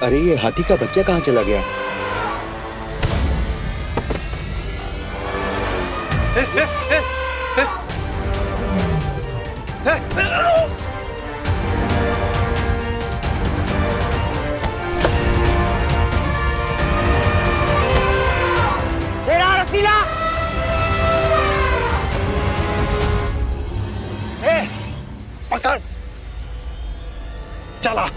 अरे ये हाथी का बच्चा कहाँ चला गया? तेरा रसीला! पकड़, चला,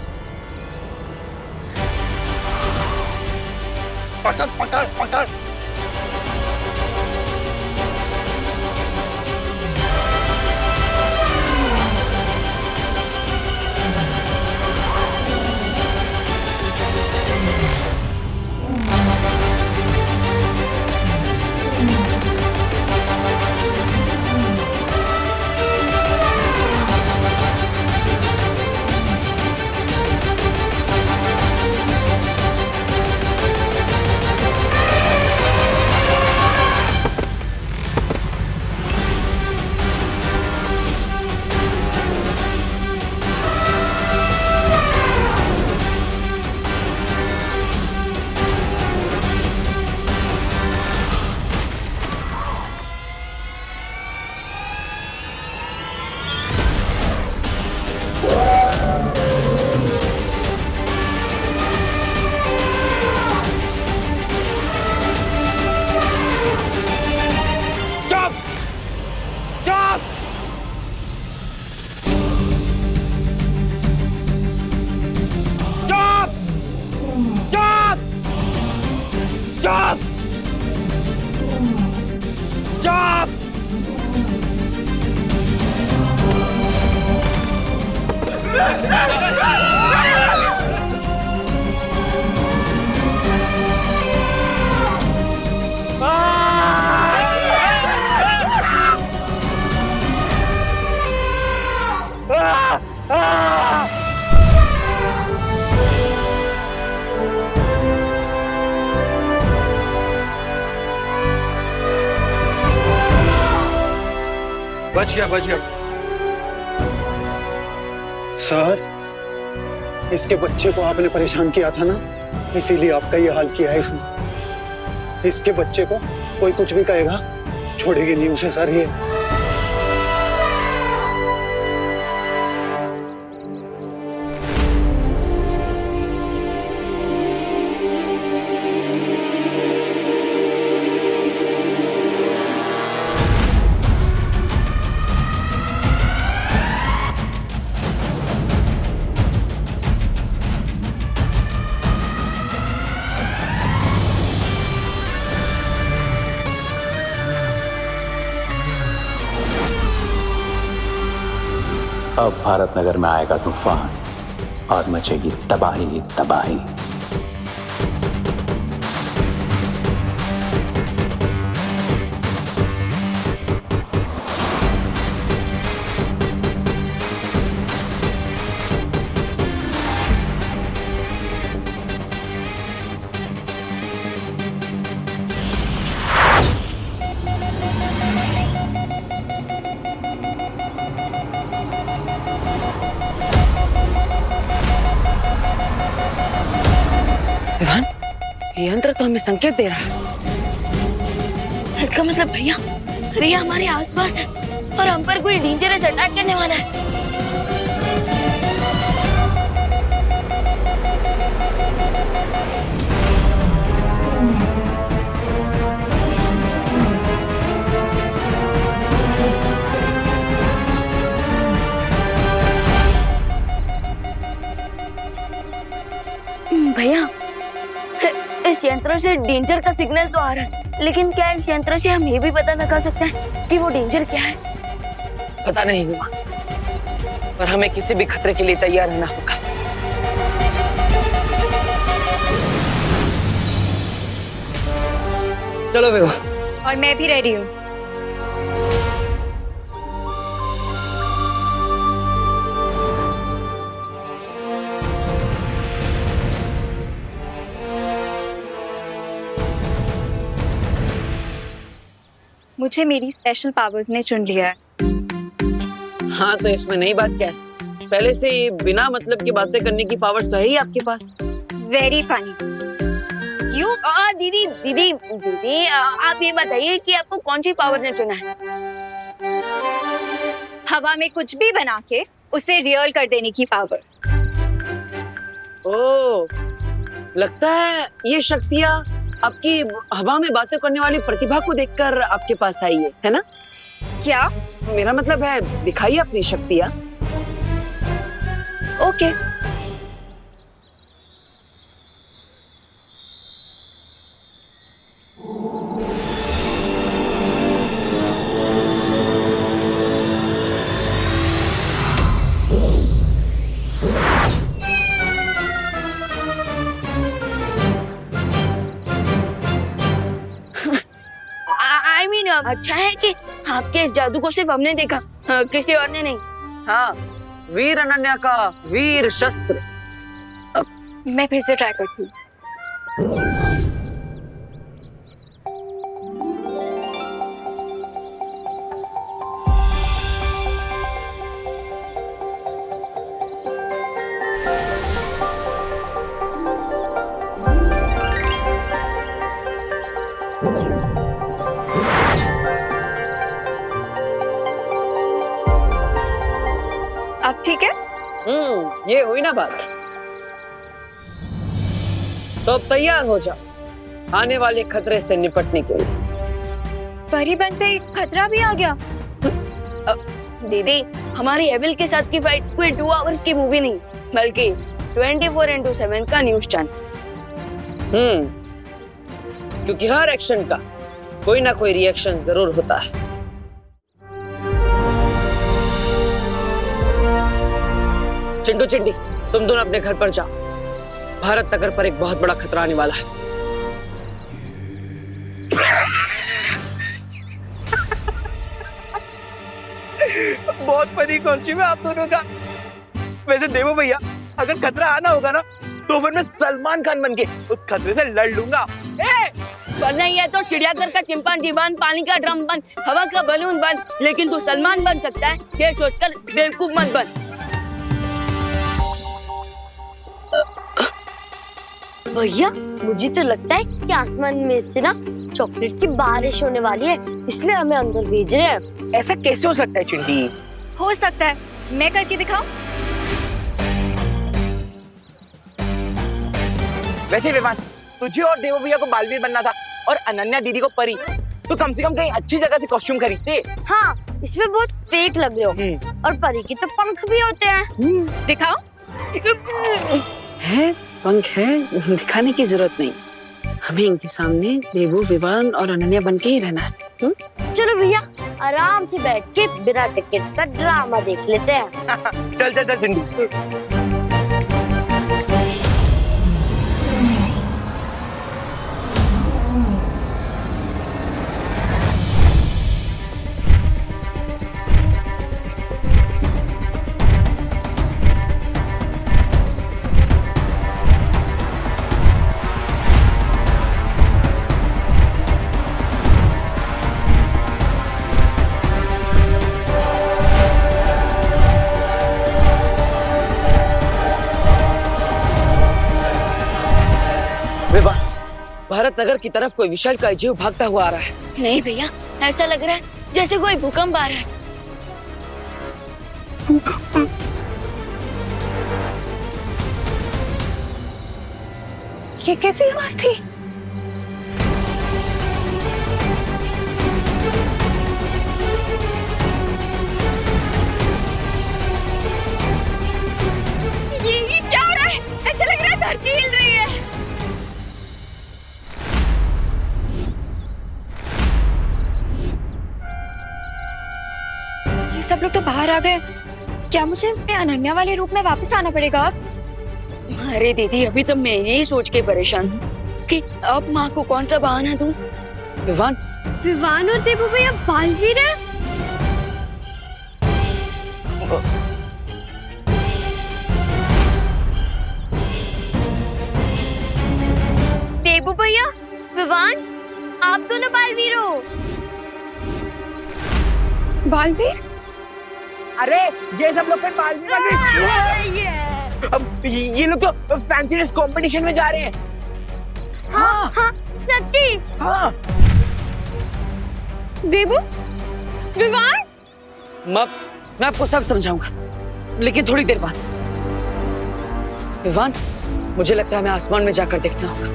पकड़ पकड़ पकड़। Stop! Stop! बच गया। सर, इसके बच्चे को आपने परेशान किया था ना, इसीलिए आपका ये हाल किया है इसने। इसके बच्चे को कोई कुछ भी कहेगा, छोड़ेगी नहीं उसे सर ये। अब भारत नगर में आएगा तूफान और मचेगी तबाही ही तबाही। ये यंत्र तो हमें संकेत दे रहा है। इसका मतलब भैया रिया हमारे आसपास है और हम पर कोई डेंजरस अटैक करने वाला है। भैया इस यंत्र से डेंजर का सिग्नल तो आ रहा है, लेकिन क्या इस यंत्र से हम ये भी पता लगा सकते हैं कि वो डेंजर क्या है? पता नहीं हुआ, पर हमें किसी भी खतरे के लिए तैयार रहना होगा। चलो विभा। और मैं भी रेडी हूँ। मुझे मेरी स्पेशल पावर्स ने चुन लिया है। हाँ तो इसमें नई बात क्या है? पहले से बिना मतलब की बातें करने की पावर्स तो है ही आपके पास। Very funny. यू दीदी दीदी दीदी आप ये बताइए कि आपको कौन सी पावर ने चुना है? हवा में कुछ भी बना के उसे रियल कर देने की पावर। ओ, लगता है ये शक्तियाँ आपकी हवा में बातें करने वाली प्रतिभा को देखकर आपके पास आई है ना? क्या? मेरा मतलब है दिखाइए अपनी शक्तियाँ। ओके। आई मीन अच्छा है कि आपके इस जादू को सिर्फ हमने देखा, किसी और ने नहीं। हाँ, वीर अनन्या का वीर शस्त्र। मैं फिर से ट्राई करती हूँ। अब ठीक है? ये हुई ना बात। तो अब तैयार हो जा आने वाले खतरे से निपटने के लिए। परी बनते ही खतरा भी आ गया। दीदी हमारी एविल के साथ की फाइट कोई 2 आवर्स की मूवी नहीं बल्कि 24x7 का न्यूज चैनल। क्योंकि हर एक्शन का कोई ना कोई रिएक्शन जरूर होता है। चिंटू चिंटी, तुम दोनों अपने घर पर जाओ। भारत नगर पर एक बहुत बड़ा खतरा आने वाला है। बहुत फनी कॉस्ट्यूम है आप दोनों का। वैसे देवो भैया, अगर खतरा आना होगा ना तो फिर मैं सलमान खान बनके उस खतरे से लड़ लूंगा। वरना ये तो चिड़ियाघर का चिंपांजी बन, पानी का ड्रम बन, हवा का बलून बन, लेकिन तू सलमान बन सकता है ये सोचकर बेवकूफ मत बन। भैया मुझे तो लगता है कि आसमान में से ना चॉकलेट की बारिश होने वाली है, इसलिए हमें अंदर भेज रहे हैं। ऐसा कैसे हो सकता है चिंटी? हो सकता है, मैं करके दिखाऊं? वैसे विवान, तुझे और देवो भैया को बालवीर बनना था और अनन्या दीदी को परी, तो कम से कम कहीं अच्छी जगह से कॉस्ट्यूम खरीदते। हाँ, इसमें बहुत फेक लग रहे हो। और परी की तो पंख भी होते हैं। दिखाओ। है पंख है, दिखाने की जरूरत नहीं। हमें इनके सामने देवो, विवान और अनन्या बन के ही रहना है। चलो भैया आराम से बैठ के बिना टिकट का ड्रामा देख लेते हैं। चल चल चल चिंटी। भारत नगर की तरफ कोई विशाल का जीव भागता हुआ आ रहा है। नहीं भैया, ऐसा लग रहा है जैसे कोई भूकंप आ रहा है। ये कैसी आवाज थी? ये क्या हो रहा है? ऐसा लग रहा है धरती हिल रही है। ये सब लोग तो बाहर आ गए। क्या मुझे अपने अनन्या वाले रूप में वापस आना पड़ेगा अब? अरे दीदी, अभी तो मैं यही सोच के परेशान हूँ कि अब माँ को कौन सा बहाना दूँ। विवान, विवान और देवो भैया बालवीर है। देवो भैया, विवान, आप दोनों बालवीर हो। बालवीर? अरे ये सब लोग फिर बालवीर बने। अब ये लोग तो फैंसी ड्रेस कंपटीशन में जा रहे हैं। हाँ हाँ सच्ची। हाँ देबू, विवान, मैं आपको सब समझाऊंगा, लेकिन थोड़ी देर बाद। विवान, मुझे लगता है हमें आसमान में जाकर देखना होगा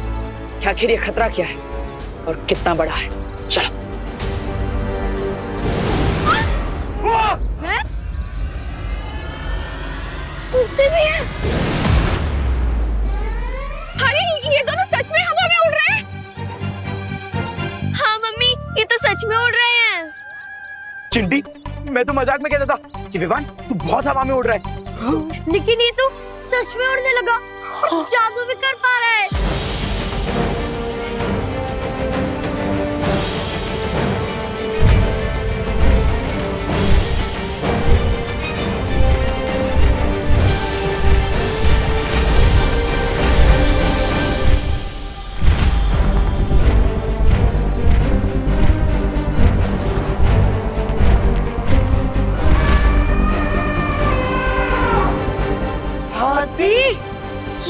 कि आखिर ये खतरा क्या है और कितना बड़ा है। चलो। हैं? उड़ते भी हैं? अरे ये दोनों सच में हवा में उड़ रहे हैं। हाँ मम्मी, ये तो सच में उड़ रहे हैं। चिंटी, मैं तो मजाक में कहता था कि विवान तू बहुत हवा में उड़ रहा है। लेकिन ये तो सच में उड़ने लगा, जादू भी कर पा रहा है।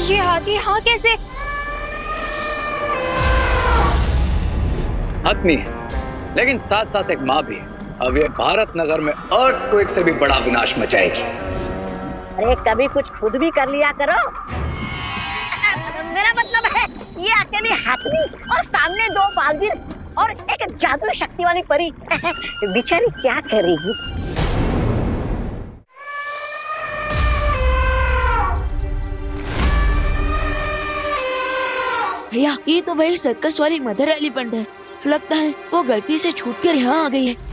ये हाथी हाँ कैसे? आदमी है, लेकिन साथ साथ एक माँ भी है। अब ये भारत नगर में अर्थक्वेक से भी बड़ा विनाश मचाएगी। अरे कभी कुछ खुद भी कर लिया करो। मेरा मतलब है ये अकेली हाथनी और सामने 2 बालवीर और एक जादुई शक्ति वाली परी बेचारी क्या करेगी। भैया, ये तो वही सर्कस वाली मदर एलिफेंट है। लगता है वो गलती से छूटकर यहाँ आ गई है।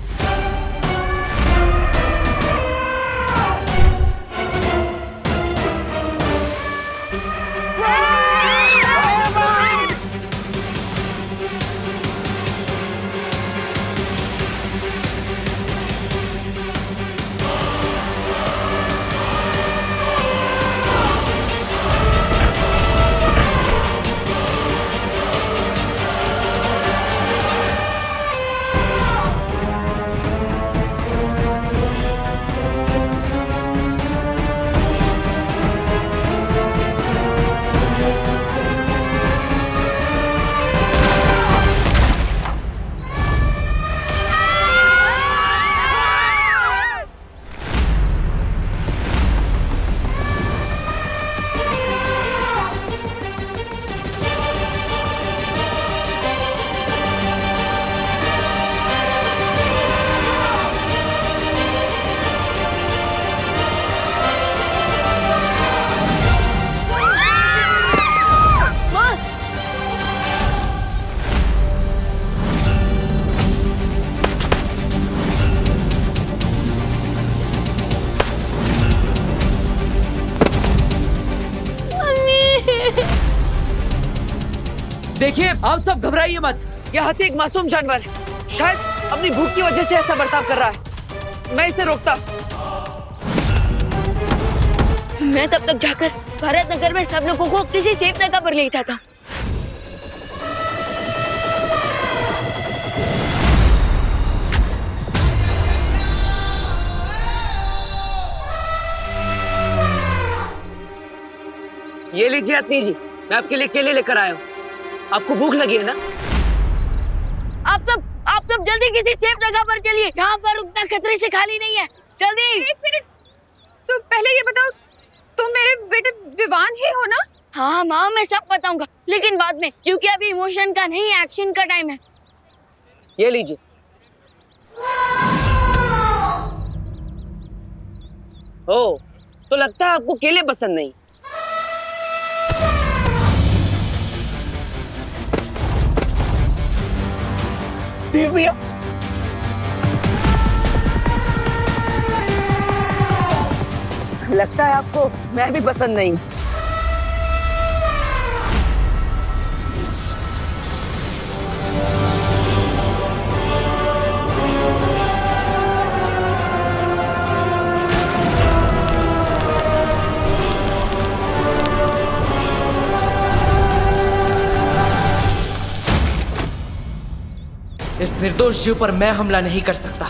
देखिए, आप सब घबराइए मत। यह हाथी एक मासूम जानवर है, शायद अपनी भूख की वजह से ऐसा बर्ताव कर रहा है। मैं इसे रोकता। मैं तब तक जाकर भारत नगर में सब लोगों को किसी सेफ जगह पर ले जाता हूँ। ये लीजिए अतनी जी, मैं आपके लिए केले लेकर आया हूँ। आपको भूख लगी है ना? आप सब जल्दी किसी सेफ जगह पर चलिए। यहाँ पर उतना खतरे से खाली नहीं है। जल्दी। एक मिनट, तो पहले ये बताओ, तुम मेरे बेटे विवान ही हो ना? हाँ माँ, मैं सब बताऊंगा, लेकिन बाद में, क्योंकि अभी इमोशन का नहीं, एक्शन का टाइम है। ये लीजिए। ओ, तो लगता है आपको केले पसंद नहीं। भैया, लगता है आपको मैं भी पसंद नहीं। इस निर्दोष जीव पर मैं हमला नहीं कर सकता।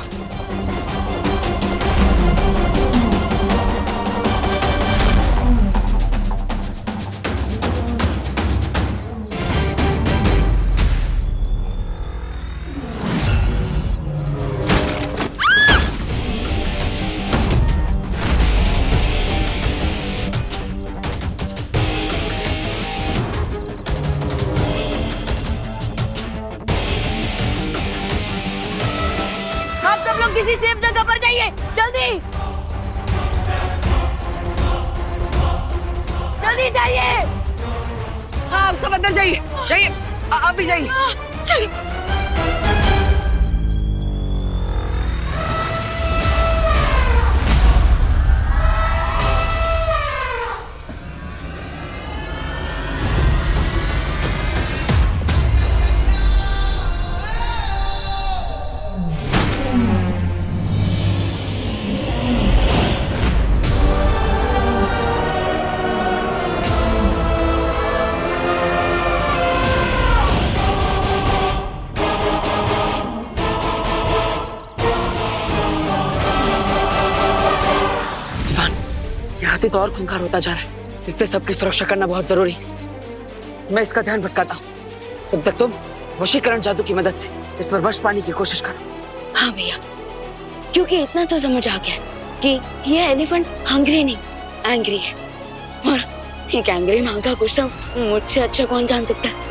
किसी सेफ जगह पर जाइए, जल्दी जल्दी जाइए। हाँ आप सब अंदर जाइए, जाइए, आप भी जाइए। चलिए। हाथी तो और खूंखार होता जा रहा है, इससे सबकी सुरक्षा करना बहुत जरूरी है। मैं इसका ध्यान भटकाता हूँ, तब तक तुम वशीकरण जादू की मदद से इस पर वश पाने की कोशिश करो। हाँ भैया, क्योंकि इतना तो समझ आ गया कि ये एलिफेंट हंग्री नहीं, एंग्री है, और एक एंग्री माँ का गुस्सा मुझसे अच्छा कौन जान सकता है।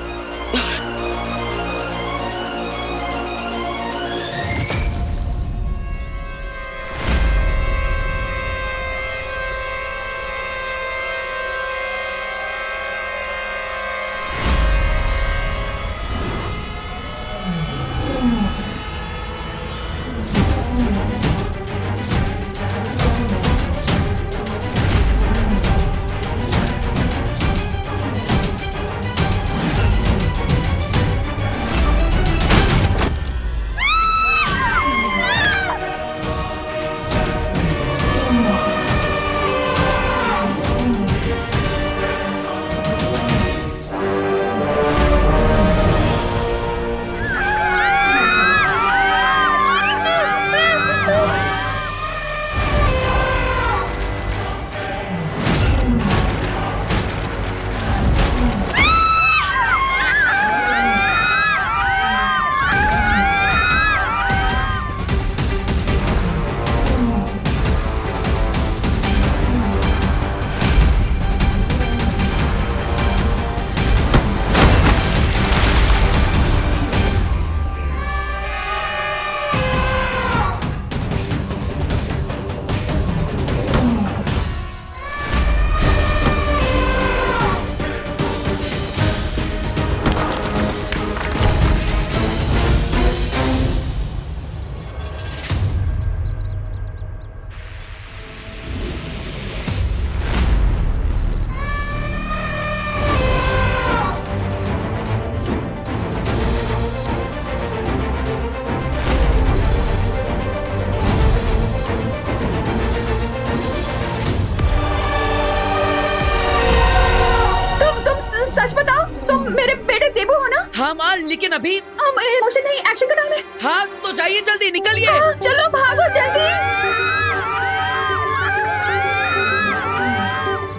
सच बताओ, तुम मेरे बेटे देबू हो ना? हाँ माँ, लेकिन अभी हम इमोशन नहीं, एक्शन का टाइम है। हाँ तो जाइए, जल्दी निकलिए। हाँ, चलो भागो जल्दी।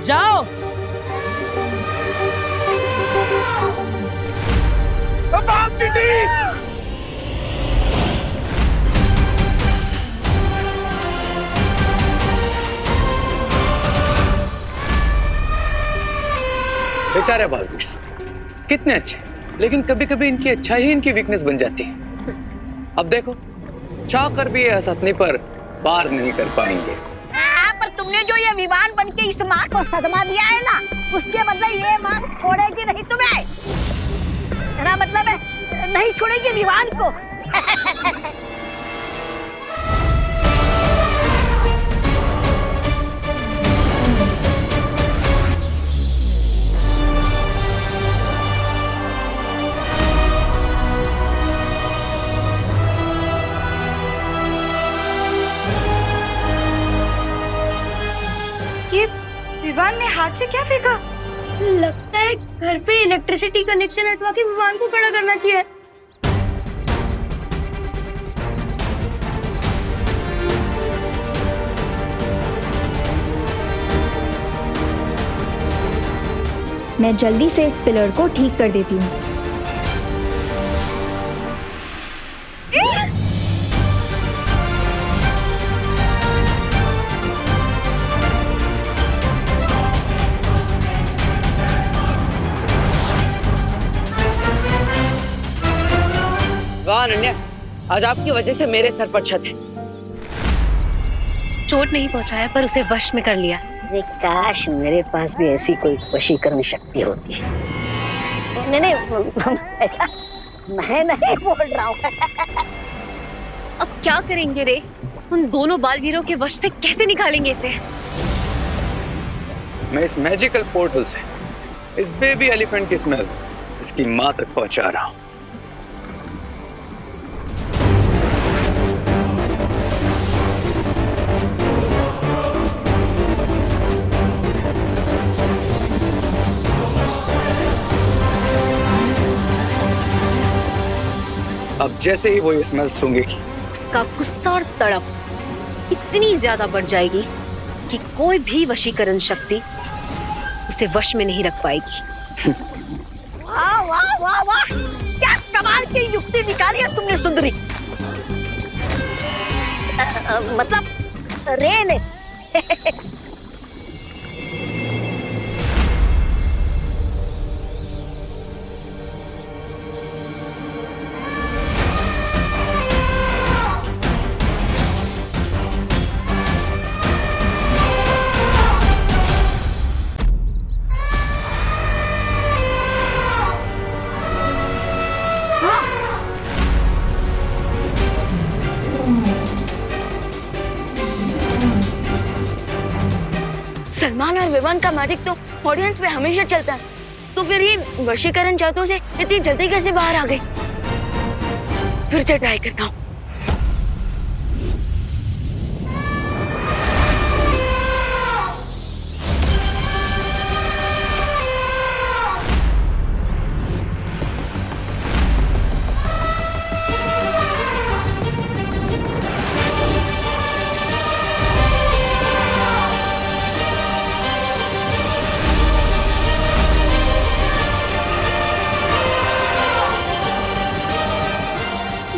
जाओ। भाग चींटी। बेचारे बालवीर्स कितने अच्छे, लेकिन कभी कभी इनकी अच्छाई ही इनकी वीकनेस बन जाती है। अब देखो, चाह कर भी ये हसतने पर पार नहीं कर पाएंगे। पर तुमने जो ये विमान बन के इस माँ को सदमा दिया है ना, उसके बदले ये माँ छोड़ेगी नहीं तुम्हें। मेरा मतलब है नहीं छोड़ेगी विमान को। विवान ने हाथ से क्या फेंका? लगता है घर पे इलेक्ट्रिसिटी कनेक्शन हटवा के विमान को खड़ा करना चाहिए। मैं जल्दी से इस पिलर को ठीक कर देती हूँ। वाह अनन्या, आज आपकी वजह से मेरे सर पर छत है। चोट नहीं पहुंचाया पर उसे वश में कर लिया। अरे काश मेरे पास भी ऐसी कोई वशीकरण शक्ति होती। नहीं नहीं, ऐसा मैं नहीं बोल रहा हूँ। अब क्या करेंगे रे? उन दोनों बालवीरों के वश से कैसे निकालेंगे इसे? मैं इस मैजिकल पोर्टल से इस बेबी एलिफेंट की स्मेल इसकी मां तक पहुंचा रहा हूं। अब जैसे ही वो ये स्मेल सूंघेगी, उसका गुस्सा और तड़प इतनी ज्यादा बढ़ जाएगी कि कोई भी वशीकरण शक्ति उसे वश में नहीं रख पाएगी। वाह वाह वाह वाह, क्या कमाल की युक्ति निकाली है तुमने सुंदरी। मतलब रे ने। सलमान और विवान का मैजिक तो ऑडियंस पे हमेशा चलता है, तो फिर ये वशीकरण जादू से इतनी जल्दी कैसे बाहर आ गई? फिर से ट्राई करता हूँ।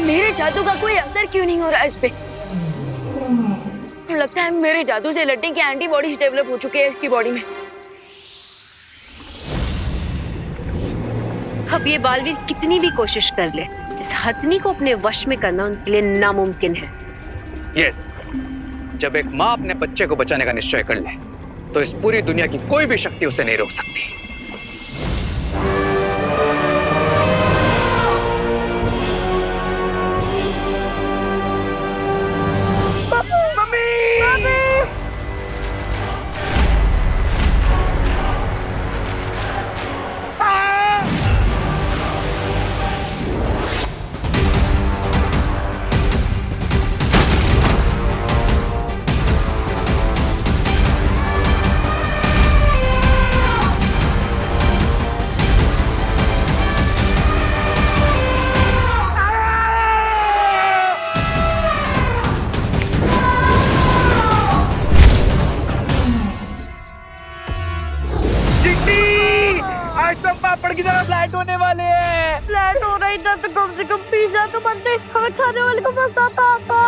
मेरे जादू का कोई असर क्यों नहीं हो रहा इस पे? लगता है मेरे जादू से लड़ने की एंटीबॉडीज डेवलप हो चुके हैं इसकी बॉडी में। अब ये बालवीर कितनी भी कोशिश कर ले, इस हथनी को अपने वश में करना उनके लिए नामुमकिन है। यस, जब एक माँ अपने बच्चे को बचाने का निश्चय कर ले, तो इस पूरी दुनिया की कोई भी शक्ति उसे नहीं रोक सकती। आज तो पापड़ की तरह फ्लैट होने वाले हैं। फ्लैट हो रही था तो कम से कम पिज्जा तो बनते, हमें खाने वाले को मजा आता।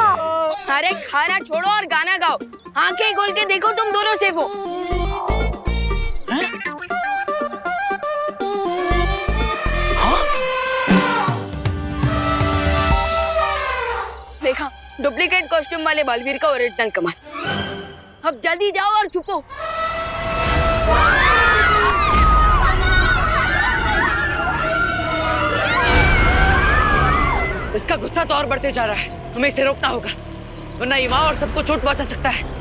अरे खाना छोड़ो और गाना गाओ। आंखें खोल के देखो तुम दोनों से वो। देखा, डुप्लीकेट कॉस्ट्यूम वाले बालवीर का ओरिजिनल कमाल। अब जल्दी जाओ और छुपो। इसका गुस्सा तो और बढ़ते जा रहा है, हमें इसे रोकना होगा, वरना ये माँ और सबको चोट पहुंचा सकता है।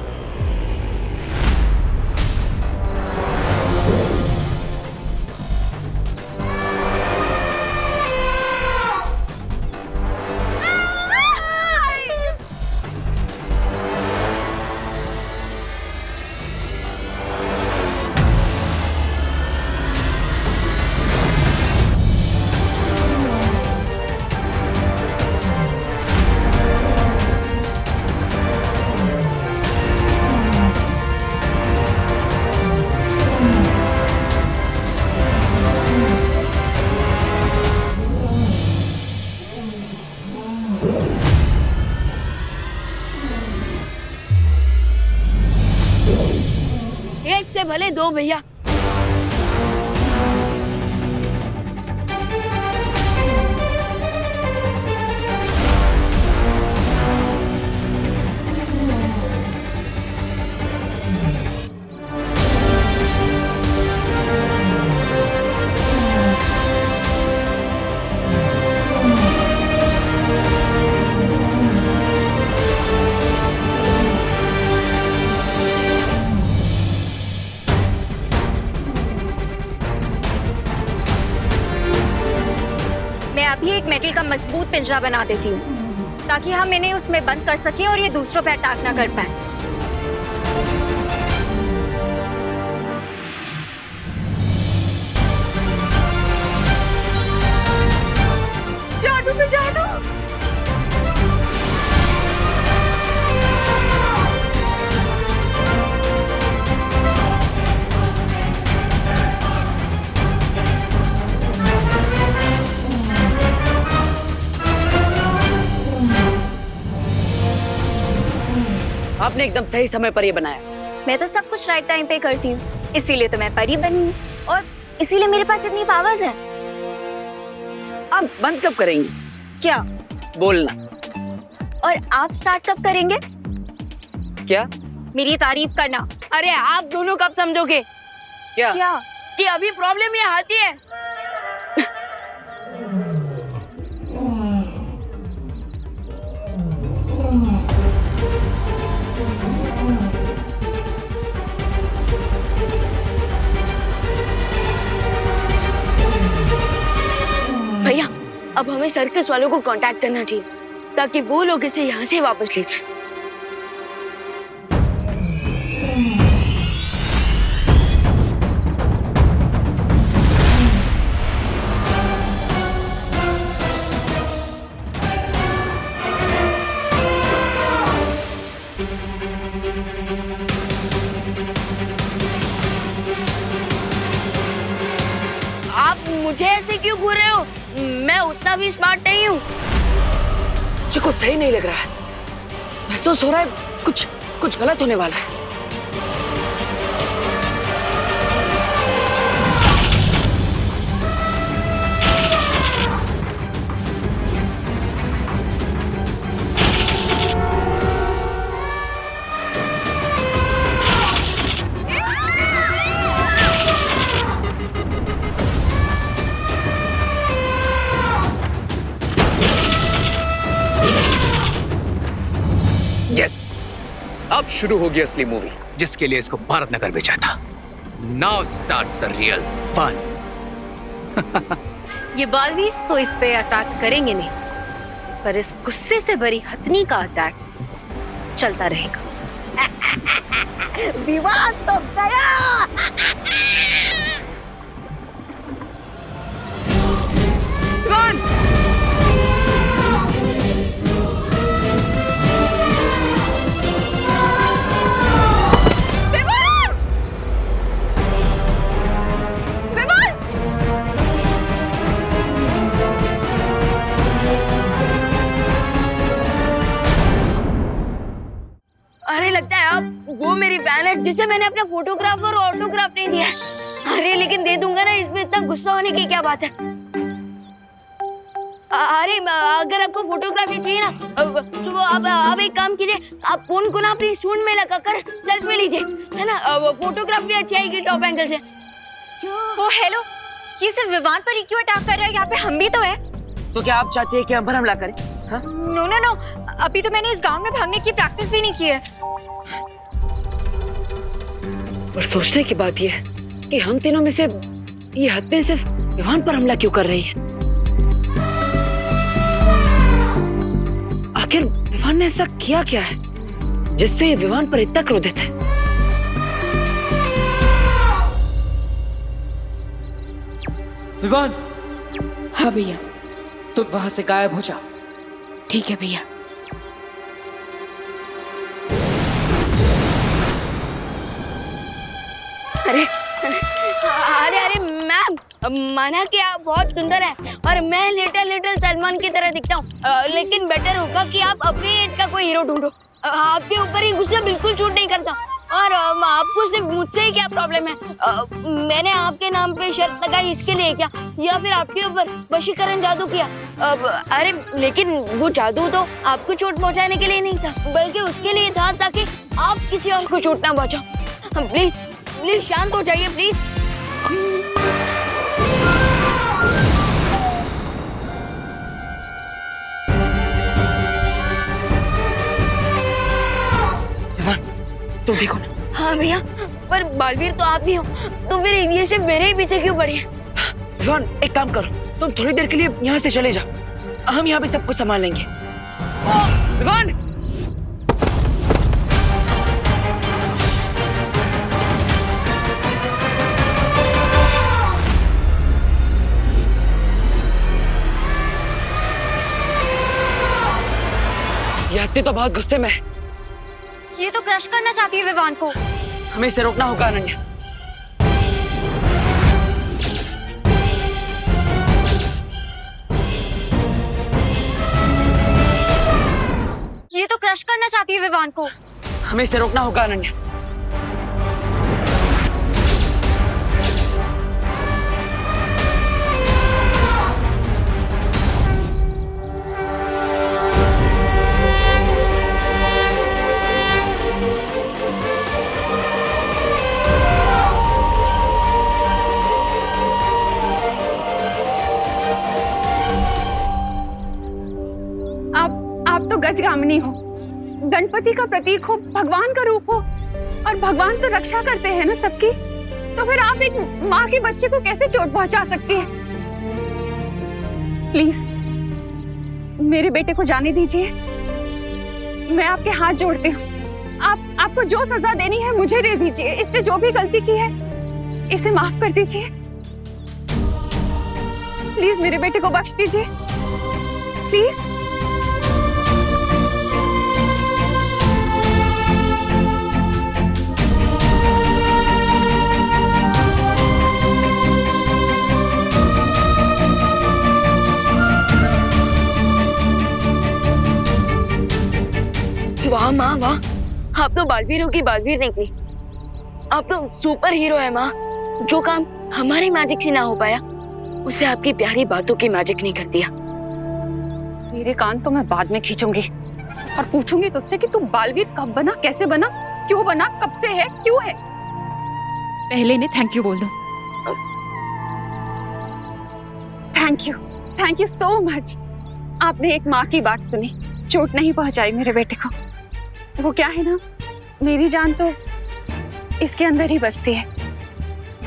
एक से भले दो भैया। मेटल का मजबूत पिंजरा बना देती हूँ ताकि हम इन्हें उसमें बंद कर सकें और ये दूसरों पे अटैक ना कर पाए। जादू में जादू। आपने एकदम सही समय पर ये बनाया। मैं तो सब कुछ राइट टाइम पे करती हूँ, इसीलिए तो मैं परी बनी हूँ और इसीलिए मेरे पास इतनी पावर्स है। आप बंद कब करेंगी क्या? बोलना? और आप स्टार्ट कब करेंगे? क्या? मेरी तारीफ करना। अरे आप दोनों कब समझोगे क्या? क्या? कि अभी प्रॉब्लम ये आती है। भैया अब हमें सर्कस वालों को कांटेक्ट करना चाहिए ताकि वो लोग इसे यहाँ से वापस ले जाएं। आप मुझे ऐसे क्यों घूर रहे हो? मैं उतना भी स्मार्ट नहीं हूँ। मुझे कुछ सही नहीं लग रहा है। महसूस हो रहा है कुछ गलत होने वाला है। यस, अब शुरू होगी असली मूवी जिसके लिए इसको भारत नगर भेजा था। Now starts the real fun. ये बालवीर तो इस पे अटैक करेंगे नहीं, पर इस गुस्से से भरी हथनी का अटैक चलता रहेगा। विवाद तो गया। अरे लगता है आप वो मेरी फैन है जिसे मैंने अपना फोटोग्राफ और ऑटोग्राफ नहीं दिया है। अरे लेकिन दे दूंगा ना, इसमें इतना गुस्सा होने की क्या बात है। अरे अगर आपको फोटोग्राफी चाहिए ना तो आप एक काम कीजिए, आप फोन को ना अपनी सूंड में लगाकर सेल्फी लीजिए, है ना। फोटोग्राफ भी अच्छी आएगी टॉप एंगल से। ओ हेलो, ये सिर्फ विवान पर ही क्यों अटैक कर रहा है? यहाँ पे हम भी तो है। तो क्या आप चाहते हैं कि हम पर हमला करें? हाँ? नो नो नो, अभी तो मैंने इस गांव में भागने की प्रैक्टिस भी नहीं की है। पर सोचने की बात यह है कि हम तीनों में से ये हत्या सिर्फ विवान पर हमला क्यों कर रही है? आखिर विवान ने ऐसा किया क्या है जिससे ये विवान पर इतना क्रोधित है? विवान, हाँ भैया। तुम वहां से गायब हो जाओ। ठीक है भैया। अरे अरे अरे मैम, माना कि आप बहुत सुंदर हैं और मैं लिटिल सलमान की तरह दिखता हूँ, लेकिन बेटर होगा कि आप अपनी एज का कोई हीरो ढूंढो। आपके ऊपर ही गुस्सा बिल्कुल सूट नहीं करता और आपको सिर्फ मुझसे ही क्या प्रॉब्लम है? मैंने आपके नाम पे शर्त लगाई इसके लिए क्या, या फिर आपके ऊपर वशीकरण जादू किया? अरे लेकिन वो जादू तो आपको चोट पहुंचाने के लिए नहीं था, बल्कि उसके लिए था ताकि आप किसी और को चोट ना पहुंचाओ। प्लीज प्लीज शांत हो जाइए प्लीज। तुम देखो ना। हाँ भैया, पर बालवीर तो आप ही हो, तो फिर ये सिर्फ मेरे ही पीछे क्यों पड़ी है? विवान, एक काम करो, तुम थोड़ी देर के लिए यहाँ से चले जाओ। हम यहाँ पे सब कुछ संभाल लेंगे। विवान! ये हत्ती तो बहुत गुस्से में है। ये तो क्रश करना चाहती है विवान को। हमें इसे रोकना होगा अनन्या। ये तो क्रश करना चाहती है विवान को। हमें इसे रोकना होगा अनन्या। आप तो गजगामिनी हो, गणपति का प्रतीक हो, भगवान का रूप हो, और भगवान तो रक्षा करते हैं ना सबकी। तो फिर आप एक माँ के बच्चे को कैसे चोट पहुंचा सकती है? प्लीज मेरे बेटे को जाने दीजिए। मैं आपके हाथ जोड़ती हूँ। आपको जो सजा देनी है मुझे दे दीजिए। इसने जो भी गलती की है इसे माफ कर दीजिए। प्लीज मेरे बेटे को बख्श दीजिए, प्लीज। वाह माँ वाह, आप तो बालवीरों की बालवीर निकली। आप तो सुपर हीरो है माँ। जो काम हमारी मैजिक से ना हो पाया उसे आपकी प्यारी बातों की मैजिक ने कर दिया। मेरे कान तो मैं बाद में खींचूंगी और पूछूंगी तुझसे कि तू बालवीर कब बना, कैसे बना, क्यों बना, कब से है, क्यों है। पहले ने थैंक यू बोल दो। Thank you so much. आपने एक माँ की बात सुनी, चोट नहीं पहुंचाई मेरे बेटे को। वो क्या है ना, मेरी जान तो इसके अंदर ही बसती है।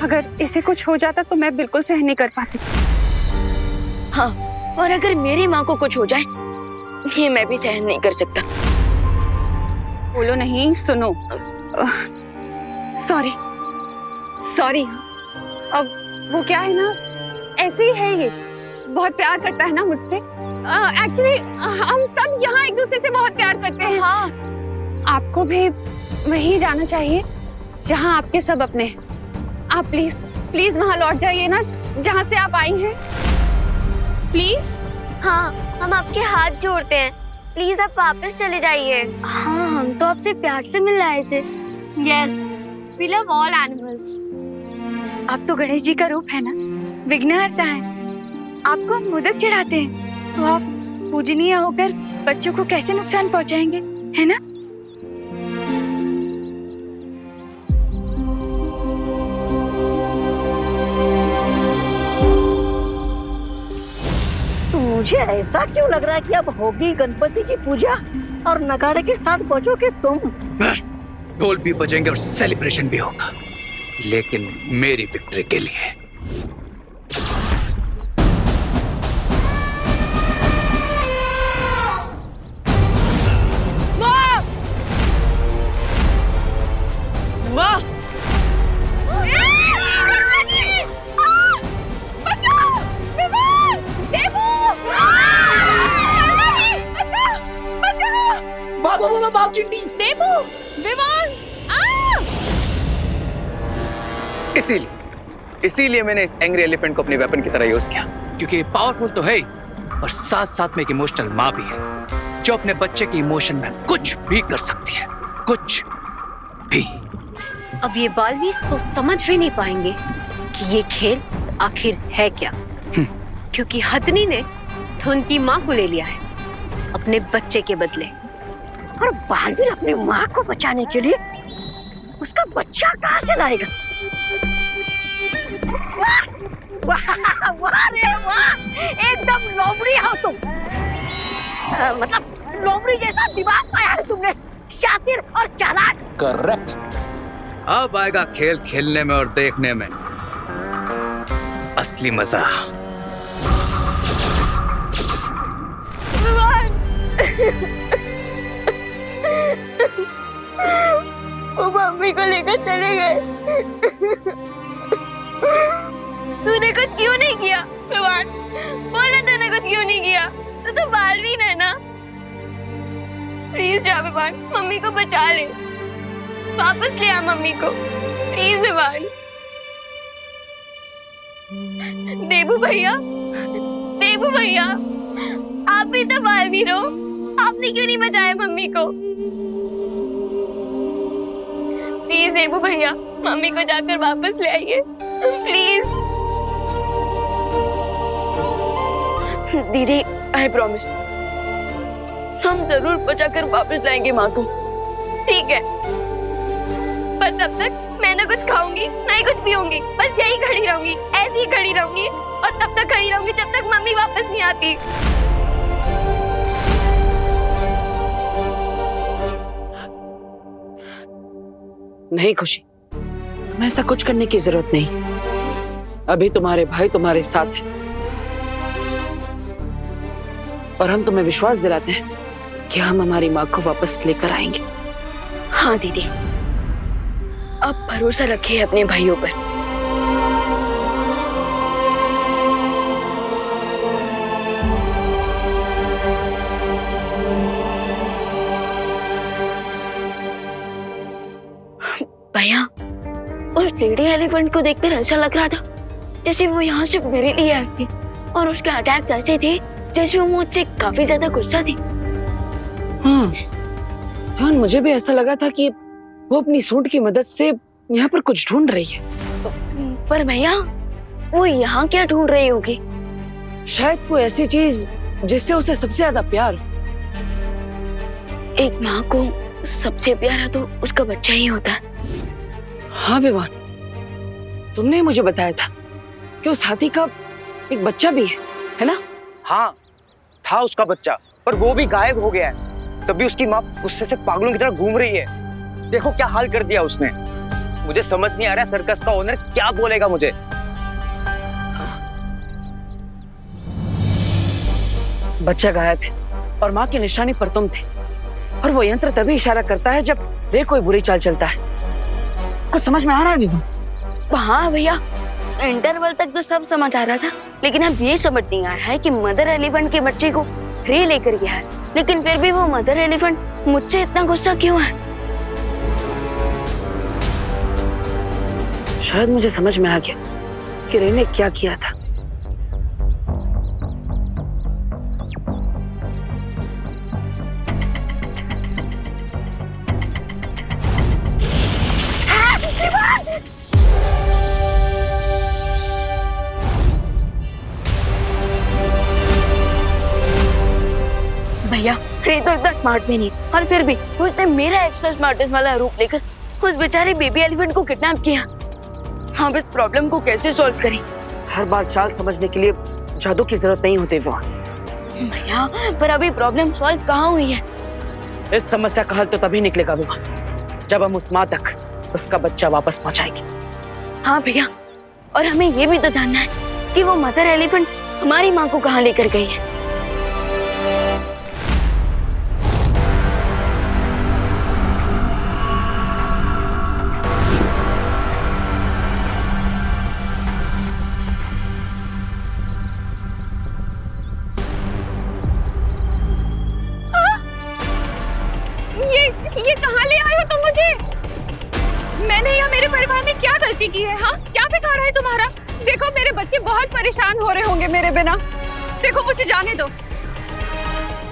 अगर इसे कुछ हो जाता तो मैं बिल्कुल सहन नहीं कर पाती। हाँ, और अगर मेरी माँ को कुछ हो जाए ये मैं भी सहन नहीं कर सकता। बोलो नहीं, सुनो। सॉरी। अब वो क्या है ना, ऐसे ही है, ये बहुत प्यार करता है ना मुझसे। एक्चुअली हम सब यहाँ एक दूसरे से बहुत प्यार करते हैं। हाँ, आपको भी वहीं जाना चाहिए जहाँ आपके सब अपने हैं। आप प्लीज वहाँ लौट जाइए ना, जहाँ से आप आई हैं। प्लीज। हाँ, हम आपके हाथ जोड़ते हैं। प्लीज आप वापस चले जाइए। हाँ, हम तो आपसे प्यार से मिल आए थे। Yes, we love all animals. आप तो गणेश जी का रूप है ना, विघ्नहर्ता है। आपको हम मोदक चढ़ाते हैं, तो आप पूजनीय होकर बच्चों को कैसे नुकसान पहुंचाएंगे, है ना? मुझे ऐसा क्यों लग रहा है कि अब होगी गणपति की पूजा और नगाड़े के साथ बजोगे तुम। ढोल भी बजेंगे और सेलिब्रेशन भी होगा, लेकिन मेरी विक्ट्री के लिए। वाह! बाप चिंटी। देबू, विवान, इसीलिए मैंने इस एंग्री एलिफेंट को अपने वेपन की तरह यूज किया, क्योंकि ये पावरफुल तो है ही और साथ साथ में एक इमोशनल माँ भी है, जो अपने बच्चे के इमोशन में कुछ भी कर सकती है, कुछ भी। अब ये बालवीर तो समझ भी नहीं पाएंगे कि ये खेल आखिर है क्या, क्योंकि हथनी ने तो उनकी माँ को ले लिया है अपने बच्चे के बदले। और बालवीर अपनी माँ को बचाने के लिए उसका बच्चा कहाँ से लाएगा? वाह वाह वाह रे वाह, एकदम लोमड़ी हो तुम। मतलब लोमड़ी जैसा दिमाग पाया है तुमने, शातिर और चालाक। करेक्ट। अब आएगा खेल खेलने में और देखने में असली मजा। को लेकर चले गए। तूने कुछ क्यों नहीं किया विवान? बोला तूने कुछ क्यों नहीं किया? तू तो बालवीन है ना। प्लीज जा विवान, मम्मी को बचा ले, वापस ले आ मम्मी को प्लीज विवान। देबू भैया, देबू भैया, आप भी तो बालवीर हो, आपने क्यों नहीं बचाया मम्मी को? प्लीज देबू भैया, मम्मी को जाकर वापस ले आइए प्लीज। दीदी आई प्रॉमिस, हम जरूर बचाकर वापस लाएंगे माँ को, ठीक है? पर तब तक मैं ना कुछ खाऊंगी ना ही कुछ पीऊंगी, बस यही खड़ी रहूंगी, ऐसी ही खड़ी रहूंगी, और तब तक खड़ी रहूंगी जब तक मम्मी वापस नहीं आती। नहीं खुशी, तुम्हें ऐसा कुछ करने की जरूरत नहीं। अभी तुम्हारे भाई तुम्हारे साथ हैं और हम तुम्हें विश्वास दिलाते हैं कि हम हमारी माँ को वापस लेकर आएंगे। हाँ दीदी, आप भरोसा रखिए अपने भाइयों पर। भैया, उस लेडी एलिफेंट को देखकर ऐसा लग रहा था जैसे वो यहाँ से मेरे लिए आई थी, और उसके अटैक ऐसे थे जैसे वो मुझसे काफी ज्यादा गुस्सा थी। हाँ जान, मुझे भी ऐसा लगा था कि वो अपनी सूंड की मदद से यहाँ पर कुछ ढूंढ रही है। पर भैया, वो यहाँ क्या ढूंढ रही होगी? शायद कोई ऐसी चीज जिससे उसे सबसे ज्यादा प्यार। एक माँ को सबसे प्यारा तो उसका बच्चा ही होता है। हाँ विवान, तुमने मुझे बताया था कि उस हाथी का एक बच्चा भी है ना? हाँ, था उसका बच्चा, पर वो भी गायब हो गया है। तभी उसकी माँ गुस्से से पागलों की तरह घूम रही है। देखो क्या हाल कर दिया उसने। मुझे समझ नहीं आ रहा सर्कस का ओनर क्या बोलेगा मुझे। बच्चा गायब है और माँ की निशानी पर तुम थे, और वो यंत्र तभी इशारा करता है जब रे कोई बुरी चाल चलता है। कुछ समझ में आ रहा है विवान? हाँ भैया, इंटरवल तक तो सब समझ आ रहा था, लेकिन अब ये समझ नहीं आ रहा है कि मदर एलिफेंट के बच्चे को रे लेकर गया है, लेकिन फिर भी वो मदर एलिफेंट मुझसे इतना गुस्सा क्यों है? शायद मुझे समझ में आ गया कि रे ने क्या किया था। भैया, रे तो इतना स्मार्ट भी नहीं, और फिर भी उसने मेरा एक्स्ट्रा स्मार्टेस्ट वाला रूप लेकर उस बेचारे बेबी एलिफेंट को किडनैप किया। हम इस प्रॉब्लम को कैसे सॉल्व करें? हर बार चाल समझने के लिए जादू की जरूरत नहीं होती विवान। भैया, पर अभी प्रॉब्लम सॉल्व कहाँ हुई है? इस समस्या का हल तो तभी निकलेगा विवान, जब हम उस माँ तक उसका बच्चा वापस पहुंचाएंगे। हाँ भैया, और हमें ये भी तो जानना है कि वो मदर एलिफेंट हमारी माँ को कहाँ लेकर गई है। ये कहाँ ले आए हो तुम मुझे? मैंने या मेरे परिवार ने क्या गलती की है? हाँ, क्या बिगाड़ा है तुम्हारा? देखो मेरे बच्चे बहुत परेशान हो रहे होंगे मेरे बिना। देखो मुझे जाने दो।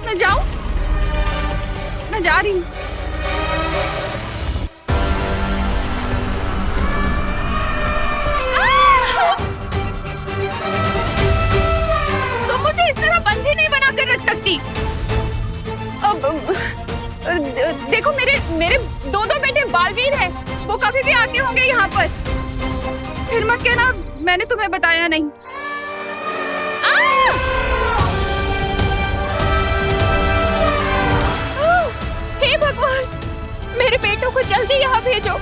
मैं जाऊं? मैं जा रही हूँ। तुम मुझे इस तरह बंदी नहीं बना कर रख सकती। देखो मेरे दो बेटे बालवीर हैं, वो कभी भी आते होंगे यहाँ पर। फिर मत कहना मैंने तुम्हें बताया नहीं। हे भगवान, मेरे बेटों को जल्दी यहाँ भेजो।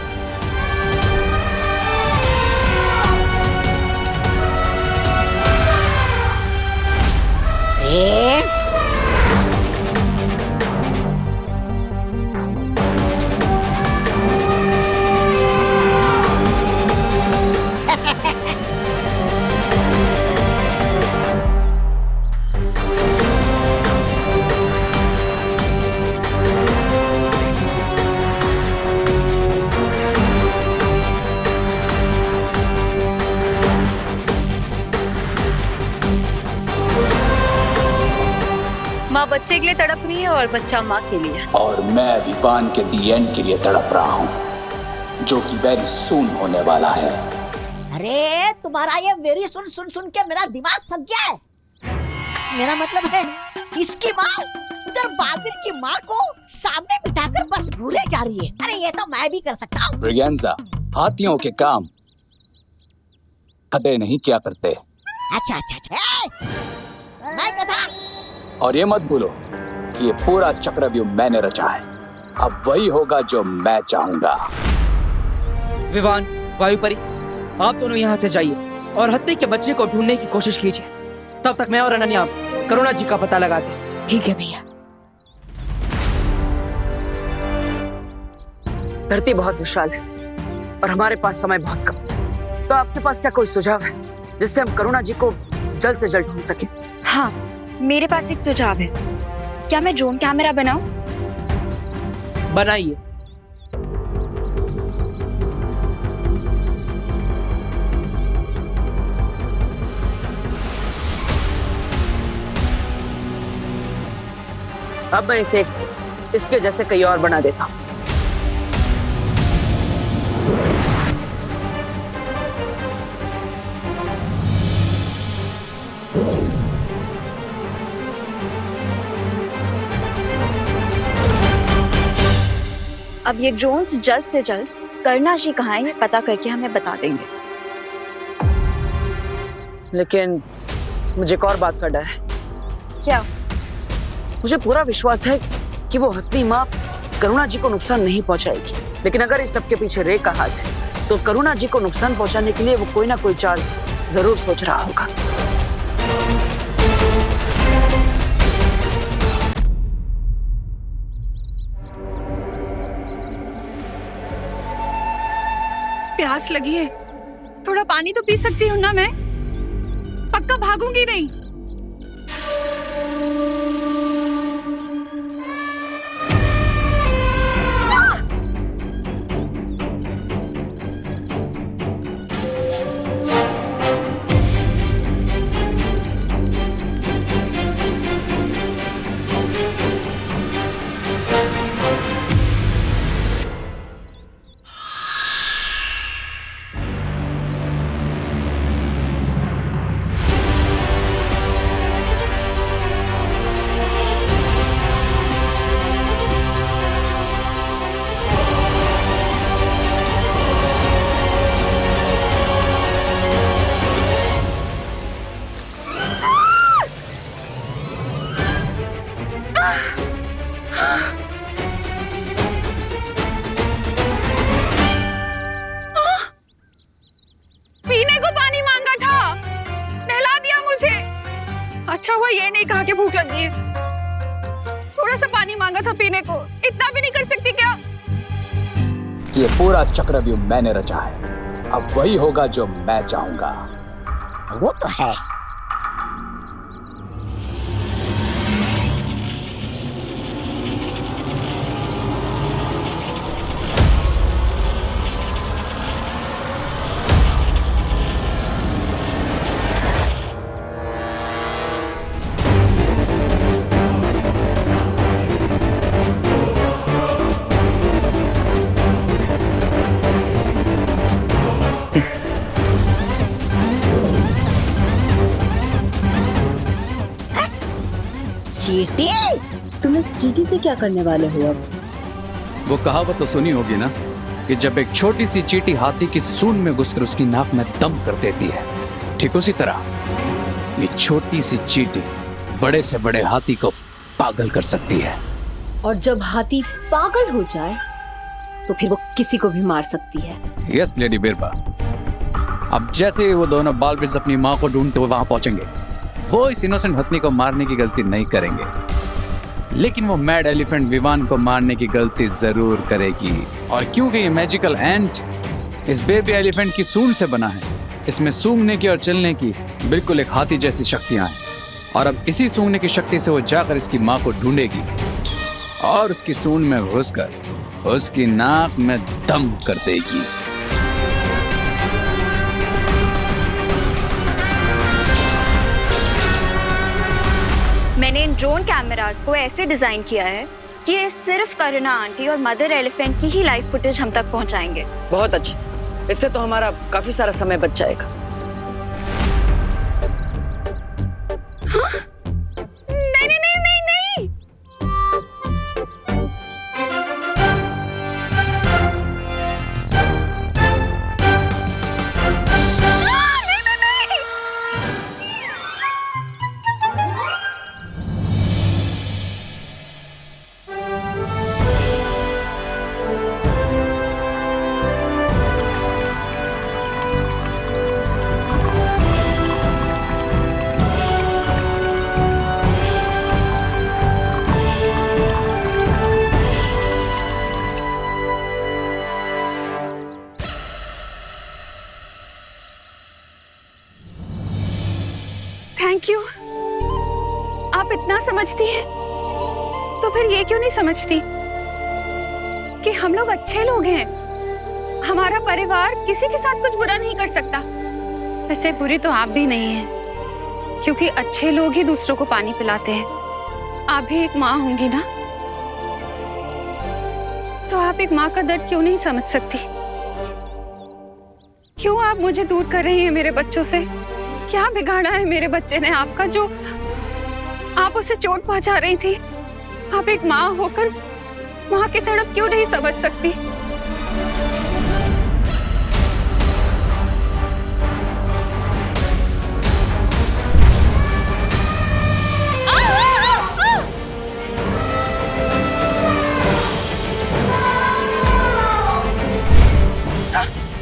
बच्चे के लिए तड़प रही है और बच्चा माँ के लिए। और मैं विवान के दी एंड के लिए तड़प रहा हूँ, जो कि वेरी सून होने वाला है। अरे तुम्हारा ये वेरी सुन सुन सुन के मेरा दिमाग थक गया है। मेरा मतलब है इसकी माँ उधर बाबिर की माँ को सामने बिठाकर बस भूले जा रही है। अरे ये तो मैं भी कर सकता हूँ। ब्रिगेंजा, हाथियों के काम गधे नहीं क्या करते। अच्छा अच्छा अच्छा। मैं कथा। और ये मत भूलो कि ये पूरा चक्रव्यूह मैंने रचा है। अब वही होगा जो मैं चाहूंगा। विवान, वायुपरी, आप दोनों यहाँ से जाइए और हत्ती के बच्चे को ढूंढने की कोशिश कीजिए। तब तक मैं और अनन्या करुणा जी का पता लगाते हैं। ठीक है भैया। धरती बहुत विशाल है और हमारे पास समय बहुत कम। तो आपके पास क्या कोई सुझाव है जिससे हम करुणा जी को जल्द से जल्द ढूंढ सके? हाँ, मेरे पास एक सुझाव है। क्या मैं ड्रोन कैमरा बनाऊं? बनाइए। अब मैं इसे इसके जैसे कई और बना देता हूं। अब ये ड्रोन्स जल्द से जल्द करुणा जी कहाँ है ये पता करके हमें बता देंगे। लेकिन मुझे एक और बात का डर है। क्या? मुझे पूरा विश्वास है कि वो हत्ती माँ करुणा जी को नुकसान नहीं पहुंचाएगी, लेकिन अगर इस सब के पीछे रे का हाथ है तो करुणा जी को नुकसान पहुंचाने के लिए वो कोई ना कोई चाल जरूर सोच रहा होगा। प्यास लगी है, थोड़ा पानी तो पी सकती हूँ ना मैं? पक्का भागूंगी नहीं। पीने को पानी मांगा था, नहला दिया मुझे। अच्छा हुआ ये नहीं कहा कि भूख लगी है। थोड़ा सा पानी मांगा था पीने को, इतना भी नहीं कर सकती क्या? ये पूरा चक्रव्यूह मैंने रचा है। अब वही होगा जो मैं चाहूंगा। वो तो है। चींटी? तुम इस चींटी से क्या करने वाले हो अब? वो कहावत तो सुनी होगी ना कि जब एक छोटी सी चींटी हाथी की सूंड में घुसकर उसकी नाक में दम कर देती है, ठीक उसी तरह ये छोटी सी चींटी बड़े से बड़े हाथी को पागल कर सकती है। और जब हाथी पागल हो जाए तो फिर वो किसी को भी मार सकती है। यस लेडी बिरबा। अब जैसे ही वो दोनों बालवीर अपनी माँ को ढूंढते हुए वहां पहुंचेंगे, वो इस इनोसेंट हथनी को मारने की गलती नहीं करेंगे, लेकिन वो मैड एलिफेंट विवान को मारने की गलती जरूर करेगी। और क्योंकि ये मैजिकल एंट इस बेबी एलिफेंट की सूंड से बना है, इसमें सूंघने की और चलने की बिल्कुल एक हाथी जैसी शक्तियां हैं। और अब इसी सूंघने की शक्ति से वो जाकर इसकी माँ को ढूंढेगी और उसकी सूंड में घुसकर उसकी नाक में दम कर देगी। मैंने इन ड्रोन कैमरास को ऐसे डिजाइन किया है कि ये सिर्फ करुणा आंटी और मदर एलिफेंट की ही लाइव फुटेज हम तक पहुंचाएंगे। बहुत अच्छी, इससे तो हमारा काफी सारा समय बच जाएगा। हाँ? नहीं नहीं नहीं नहीं नहीं। नहीं नहीं नहीं। Thank you. आप इतना समझती हैं, तो फिर ये क्यों नहीं समझती कि हम लोग अच्छे लोग हैं। हमारा परिवार किसी के साथ कुछ बुरा नहीं कर सकता। वैसे बुरी तो आप भी नहीं हैं, क्योंकि अच्छे लोग ही दूसरों को पानी पिलाते हैं। आप भी एक माँ होंगी ना, तो आप एक माँ का दर्द क्यों नहीं समझ सकती? क्यों आप मुझे दूर कर रही हैं मेरे बच्चों से? क्या बिगाड़ा है मेरे बच्चे ने आपका जो आप उसे चोट पहुंचा रही थी? आप एक माँ होकर माँ की तड़प क्यों नहीं समझ सकती?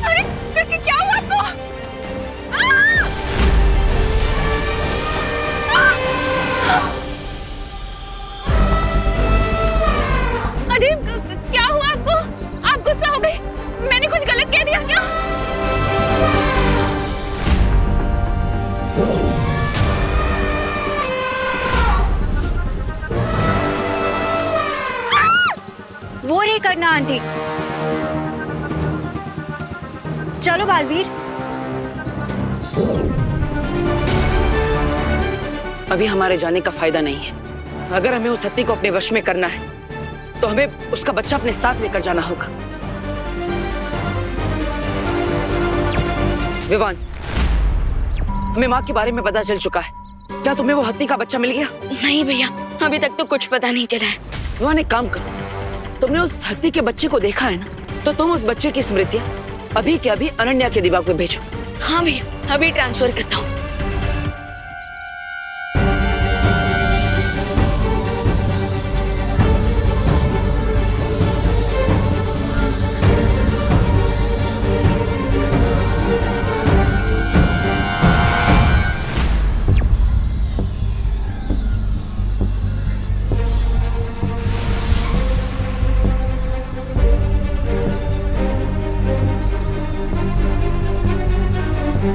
अरे क्या हुआ आपको? अरे क्या हुआ आपको? आप गुस्सा हो गई? मैंने कुछ गलत कह दिया क्या? वो रे करना आंटी। चलो बालवीर। अभी हमारे जाने का फायदा नहीं है। अगर हमें उस हत्ती को अपने वश में करना है तो हमें उसका बच्चा अपने साथ लेकर जाना होगा। विवान, हमें माँ के बारे में पता चल चुका है। क्या तुम्हें वो हत्ती का बच्चा मिल गया? नहीं भैया, अभी तक तो कुछ पता नहीं चला है। विवान, एक काम करो, तुमने उस हत्ती के बच्चे को देखा है ना, तो तुम उस बच्चे की स्मृतियां अभी के अभी अनन्या के दिमाग में भेजो। हाँ भैया, अभी ट्रांसफर करता हूँ।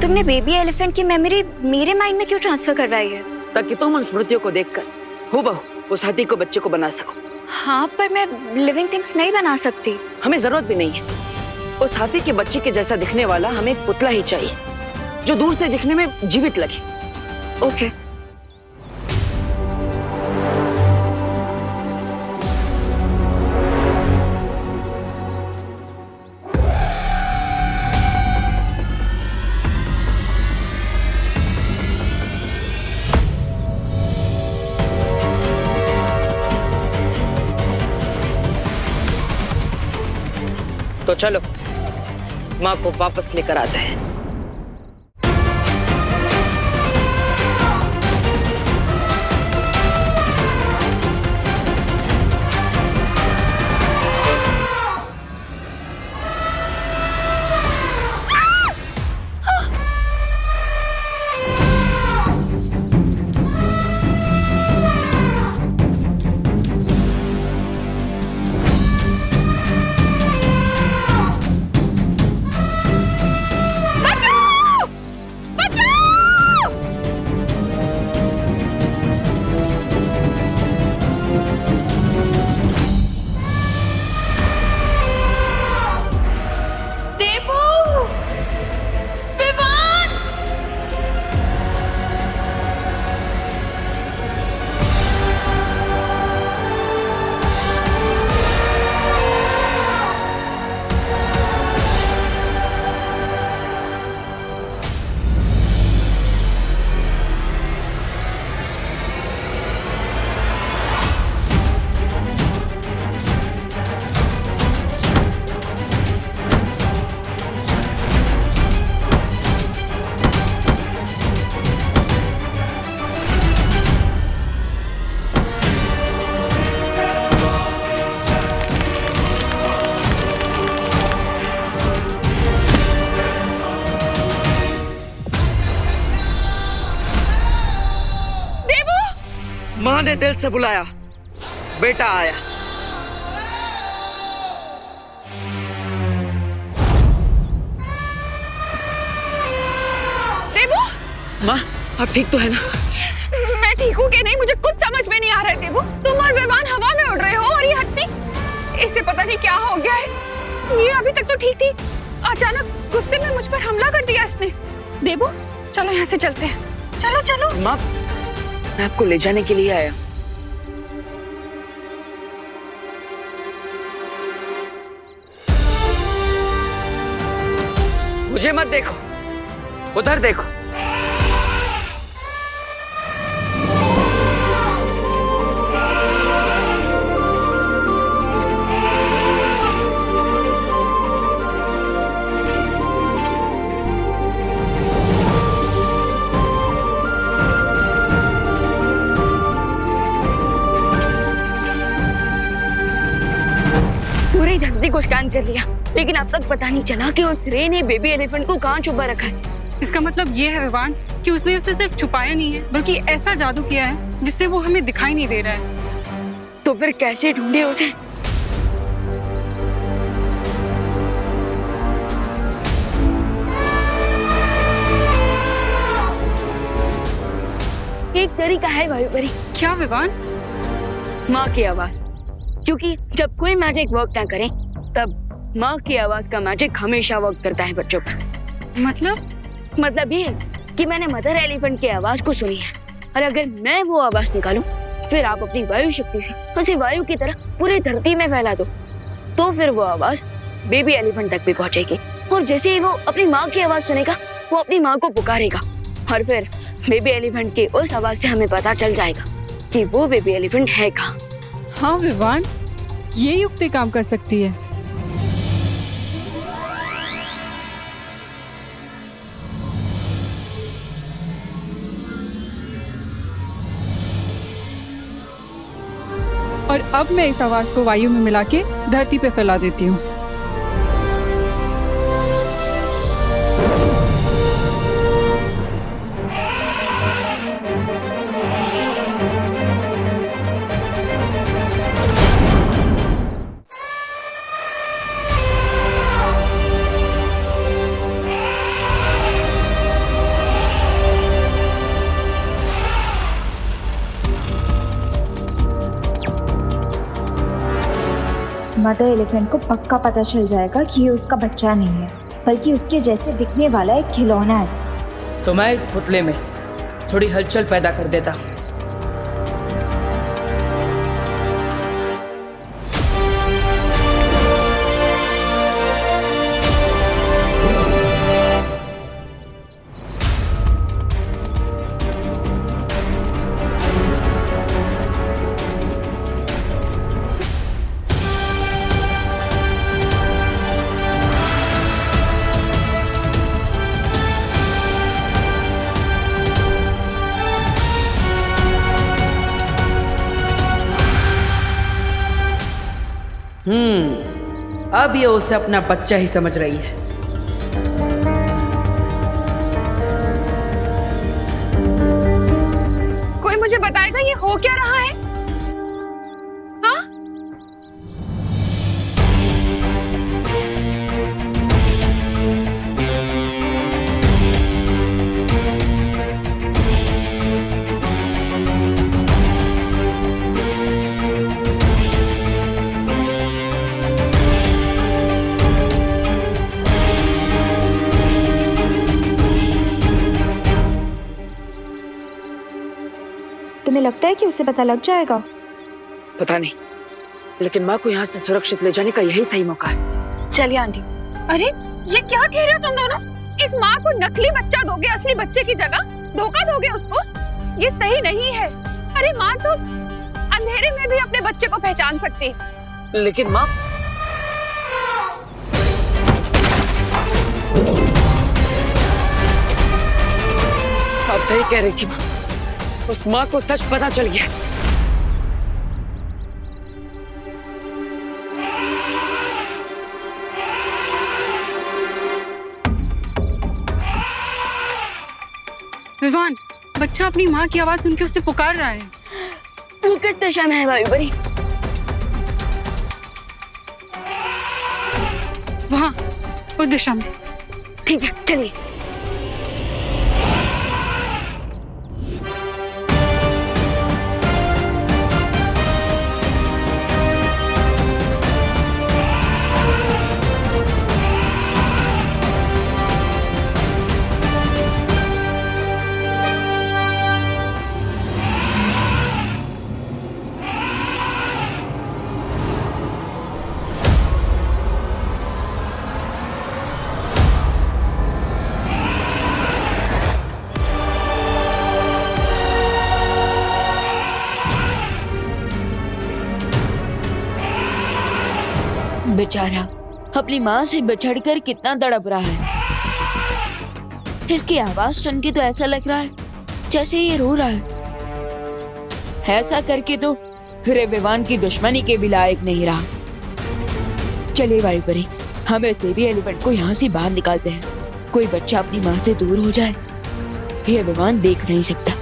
तुमने बेबी एलिफेंट की मेमोरी मेरे माइंड में क्यों ट्रांसफर करवाई है? ताकि तुम उन स्मृतियों को देखकर हूबहू उस हाथी को बच्चे को बना सको। हाँ, पर मैं लिविंग थिंग्स नहीं बना सकती। हमें जरूरत भी नहीं है। उस हाथी के बच्चे के जैसा दिखने वाला हमें एक पुतला ही चाहिए, जो दूर से दिखने में जीवित लगे। ओके। तो चलो माँ को वापस लेकर आते हैं। ने दिल से बुलाया, बेटा आया। देवू, माँ आप ठीक तो है ना? मैं ठीक हूँ कि नहीं मुझे कुछ समझ में नहीं आ रहा है देवू। तुम और विवान हवा में उड़ रहे हो और ये हत्ती, इसे पता नहीं क्या हो गया है। ये अभी तक तो ठीक थी, अचानक गुस्से में मुझ पर हमला कर दिया इसने। देवू चलो यहाँ से चलते हैं, चलो चलो। माँ मैं आपको ले जाने के लिए आया। मुझे मत देखो, उधर देखो। पूरी धरती को स्कैन कर लिया, लेकिन अब तक पता नहीं चला कि उस रे ने बेबी एलिफेंट को कहाँ छुपा रखा है। इसका मतलब ये है विवान कि उसने उसे सिर्फ छुपाया नहीं है, बल्कि ऐसा जादू किया है जिससे वो हमें दिखाई नहीं दे रहा है। तो फिर कैसे ढूंढे उसे? एक तरीका है वायुपरी। क्या विवान? माँ की आवाज, क्योंकि जब कोई मैजिक वर्क ना करे तब माँ की आवाज का मैजिक हमेशा वर्क करता है बच्चों पर। मतलब ये कि मैंने मदर एलिफेंट की आवाज को सुनी है, और अगर मैं वो आवाज निकालूं, फिर आप अपनी वायु शक्ति से उसे वायु की तरह पूरी धरती में फैला दो, तो फिर वो आवाज बेबी एलिफेंट तक भी पहुंचेगी, और जैसे ही वो अपनी माँ की आवाज सुनेगा, वो अपनी माँ को पुकारेगा, और फिर बेबी एलिफेंट की उस आवाज से हमें पता चल जाएगा कि वो बेबी एलिफेंट है कहाँ। हाँ विवान, ये युक्ति काम कर सकती है। और अब मैं इस आवाज को वायु में मिला के धरती पे फैला देती हूँ। मदर एलिफेंट को पक्का पता चल जाएगा कि ये उसका बच्चा नहीं है, बल्कि उसके जैसे दिखने वाला एक खिलौना है। तो मैं इस पुतले में थोड़ी हलचल पैदा कर देता हूँ। अब ये उसे अपना बच्चा ही समझ रही है। कोई मुझे बताएगा ये हो क्या रहा है? हाँ? तुम्हें लगता है कि उसे पता लग जाएगा? पता नहीं, लेकिन माँ को यहाँ से सुरक्षित ले जाने का यही सही मौका है। चलिए आंटी। अरे ये क्या कह रहे हो तुम दोनों? एक माँ को नकली बच्चा दोगे असली बच्चे की जगह? धोखा दोगे उसको? ये सही नहीं है। अरे माँ तो अंधेरे में भी अपने बच्चे को पहचान सकती है। लेकिन माँ, आप सही कह रही थी माँ, उस माँ को सच पता चल गया। विवान, बच्चा अपनी माँ की आवाज सुन के उसे पुकार रहा है। पुल किस दिशा में है भाई बड़ी? वहाँ उस दिशा में। ठीक है, चलिए। बेचारा अपनी माँ से बिछड़कर कितना तड़प रहा है। इसकी आवाज सुन के तो ऐसा लग रहा है जैसे ये रो रहा है। ऐसा करके तो फिर विवान की दुश्मनी के भी लायक नहीं रहा। चलिए वायुपरी, हम इस बेबी एलिफेंट को यहाँ से बाहर निकालते हैं। कोई बच्चा अपनी माँ से दूर हो जाए, ये विवान देख नहीं सकता।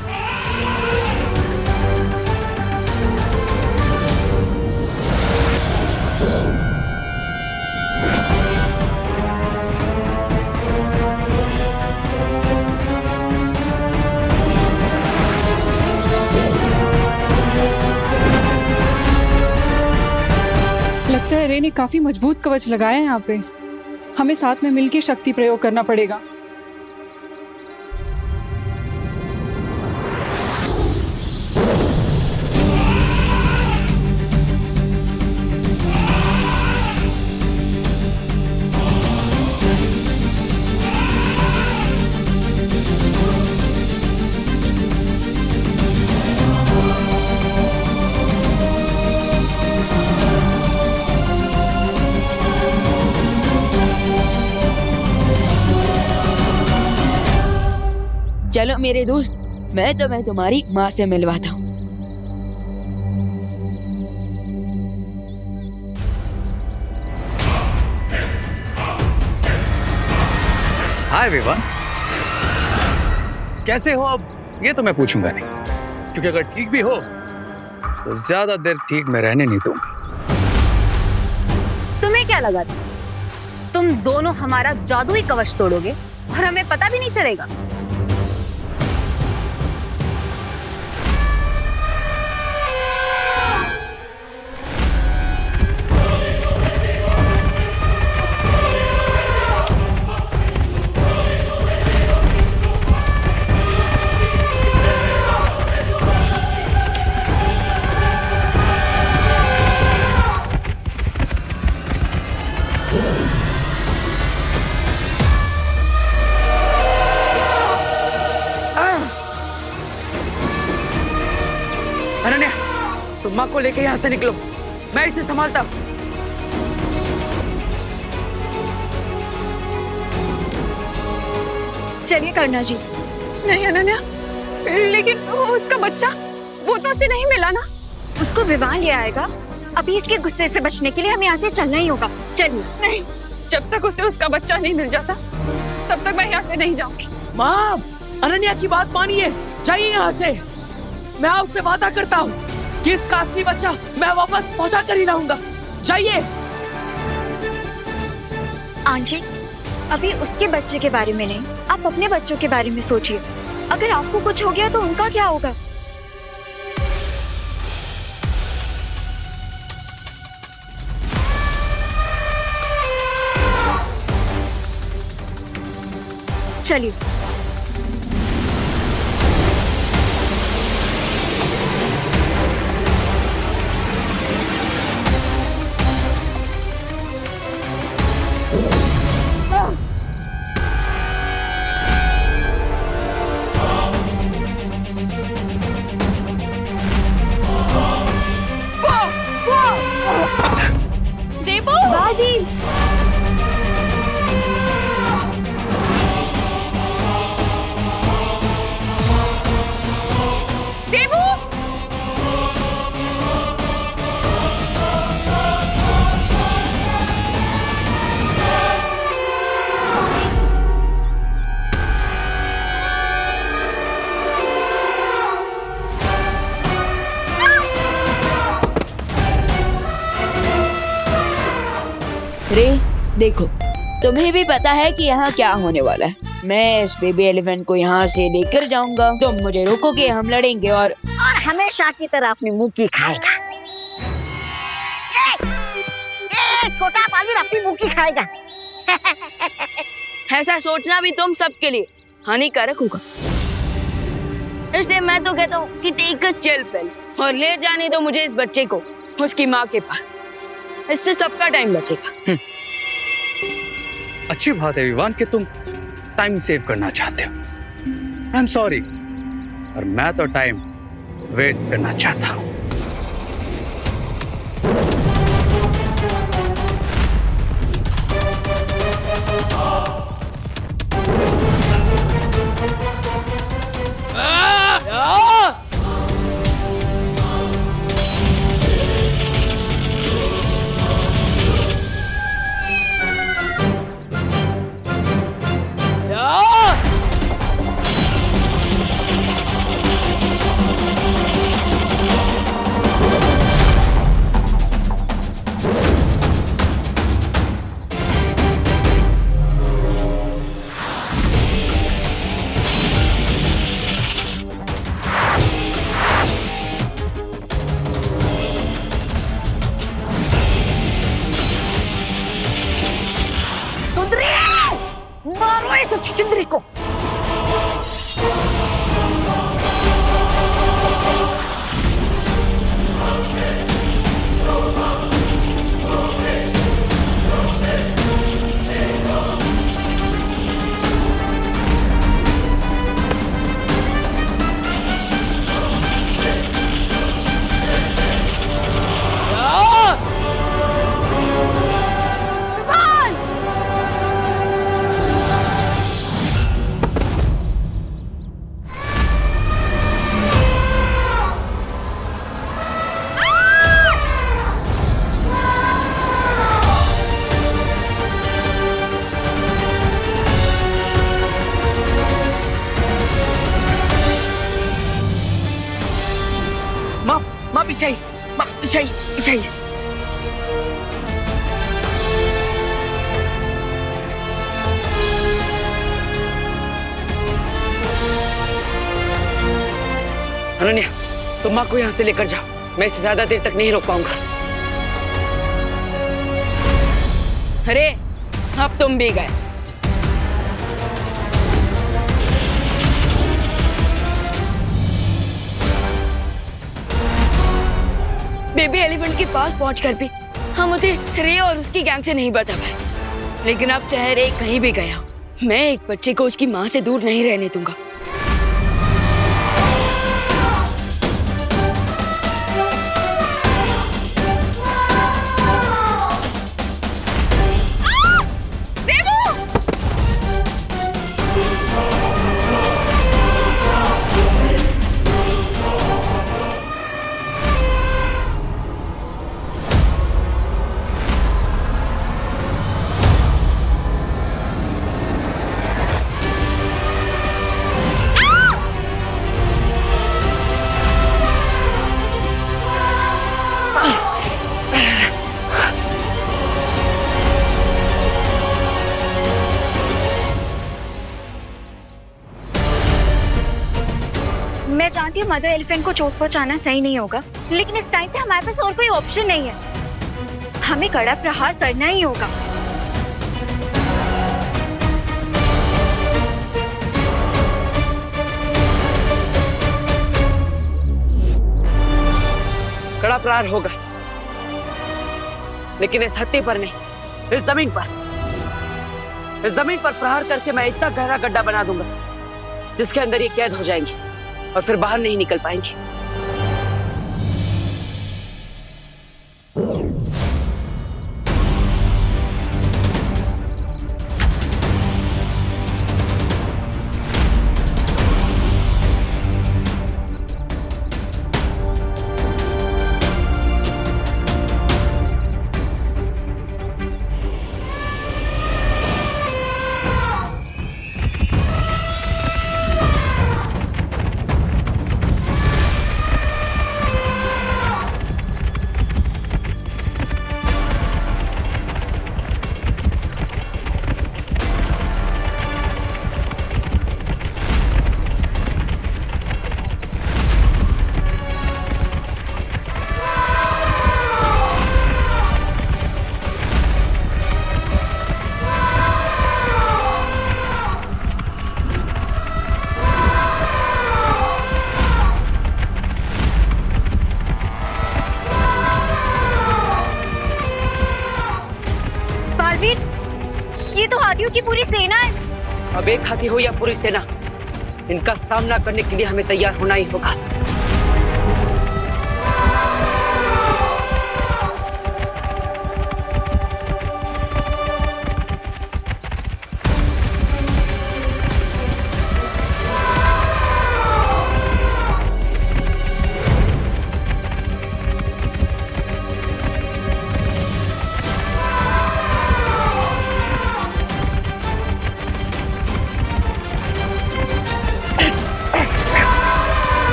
लगता है रे ने काफी मजबूत कवच लगाया है यहाँ पे। हमें साथ में मिलकर शक्ति प्रयोग करना पड़ेगा। चलो मेरे दोस्त, मैं तुम्हारी माँ से मिलवाता हूँ। हाय विवान, कैसे हो? अब ये तो मैं पूछूंगा नहीं, क्योंकि अगर ठीक भी हो तो ज्यादा देर ठीक में रहने नहीं दूंगा। तुम्हें क्या लगा था तुम दोनों हमारा जादुई कवच तोड़ोगे और हमें पता भी नहीं चलेगा? अनन्या, तुम माँ को लेके यहाँ से निकलो, मैं इसे संभालता हूँ। चलिए करना जी। नहीं अनन्या, लेकिन उसका बच्चा, वो तो उसे नहीं मिला ना। उसको विवाह ले आएगा। अभी इसके गुस्से से बचने के लिए हमें यहाँ से चलना ही होगा। चलिए। नहीं, जब तक उसे उसका बच्चा नहीं मिल जाता तब तक मैं यहाँ से नहीं जाऊंगी। माँ, अनन्या की बात मानिए, जाइए यहाँ से। मैं आपसे वादा करता हूँ कि इसका असली बच्चा मैं वापस पहुँचा कर ही लाऊंगा। जाइए। आंटी, अभी उसके बच्चे के बारे में नहीं, आप अपने बच्चों के बारे में सोचिए। अगर आपको कुछ हो गया तो उनका क्या होगा? चलिए। देवू, दादी, देवू, रे देखो, तुम्हें भी पता है कि यहाँ क्या होने वाला है। मैं इस बेबी एलिफेंट को यहाँ से लेकर जाऊंगा, तुम मुझे रोकोगे, हम लड़ेंगे और हमेशा की तरह अपनी मुंह की खाएगा। छोटा बालवीर अपनी मुंह की खाएगा। ऐसा सोचना भी तुम सबके लिए हानिकारक होगा। इसलिए मैं तो कहता हूँ कि टेक अ चिल पिल और ले जाने दो मुझे इस बच्चे को उसकी माँ के पास। इससे सबका टाइम बचेगा। अच्छी बात है विवान कि तुम टाइम सेव करना चाहते हो। आई एम सॉरी, और मैं तो टाइम वेस्ट करना चाहता हूँ। मारो इस छुछुंदरी को। माँ पीछे आई, माँ पीछे आई, पीछे आई। अनन्या, तुम माँ को यहाँ से लेकर जाओ, मैं इसे ज्यादा देर तक नहीं रोक पाऊंगा। अरे अब तुम भी गए। बेबी एलिफेंट के पास पहुंचकर भी हम उसे रे और उसकी गैंग से नहीं बचा पाए। लेकिन अब चाहे रे कहीं भी गया, मैं एक बच्चे को उसकी माँ से दूर नहीं रहने दूंगा। मैं जानती हूँ मदर एलिफेंट को चोट पहुंचाना सही नहीं होगा, लेकिन इस टाइम पे हमारे पास और कोई ऑप्शन नहीं है। हमें कड़ा प्रहार करना ही होगा। कड़ा प्रहार होगा, लेकिन इस हत्ती पर नहीं, इस जमीन पर। इस जमीन पर प्रहार करके मैं इतना गहरा गड्ढा बना दूंगा जिसके अंदर ये कैद हो जाएंगी और फिर बाहर नहीं निकल पाएंगी। ये तो हाथियों की पूरी सेना है। अब एक हाथी हो या पूरी सेना, इनका सामना करने के लिए हमें तैयार होना ही होगा।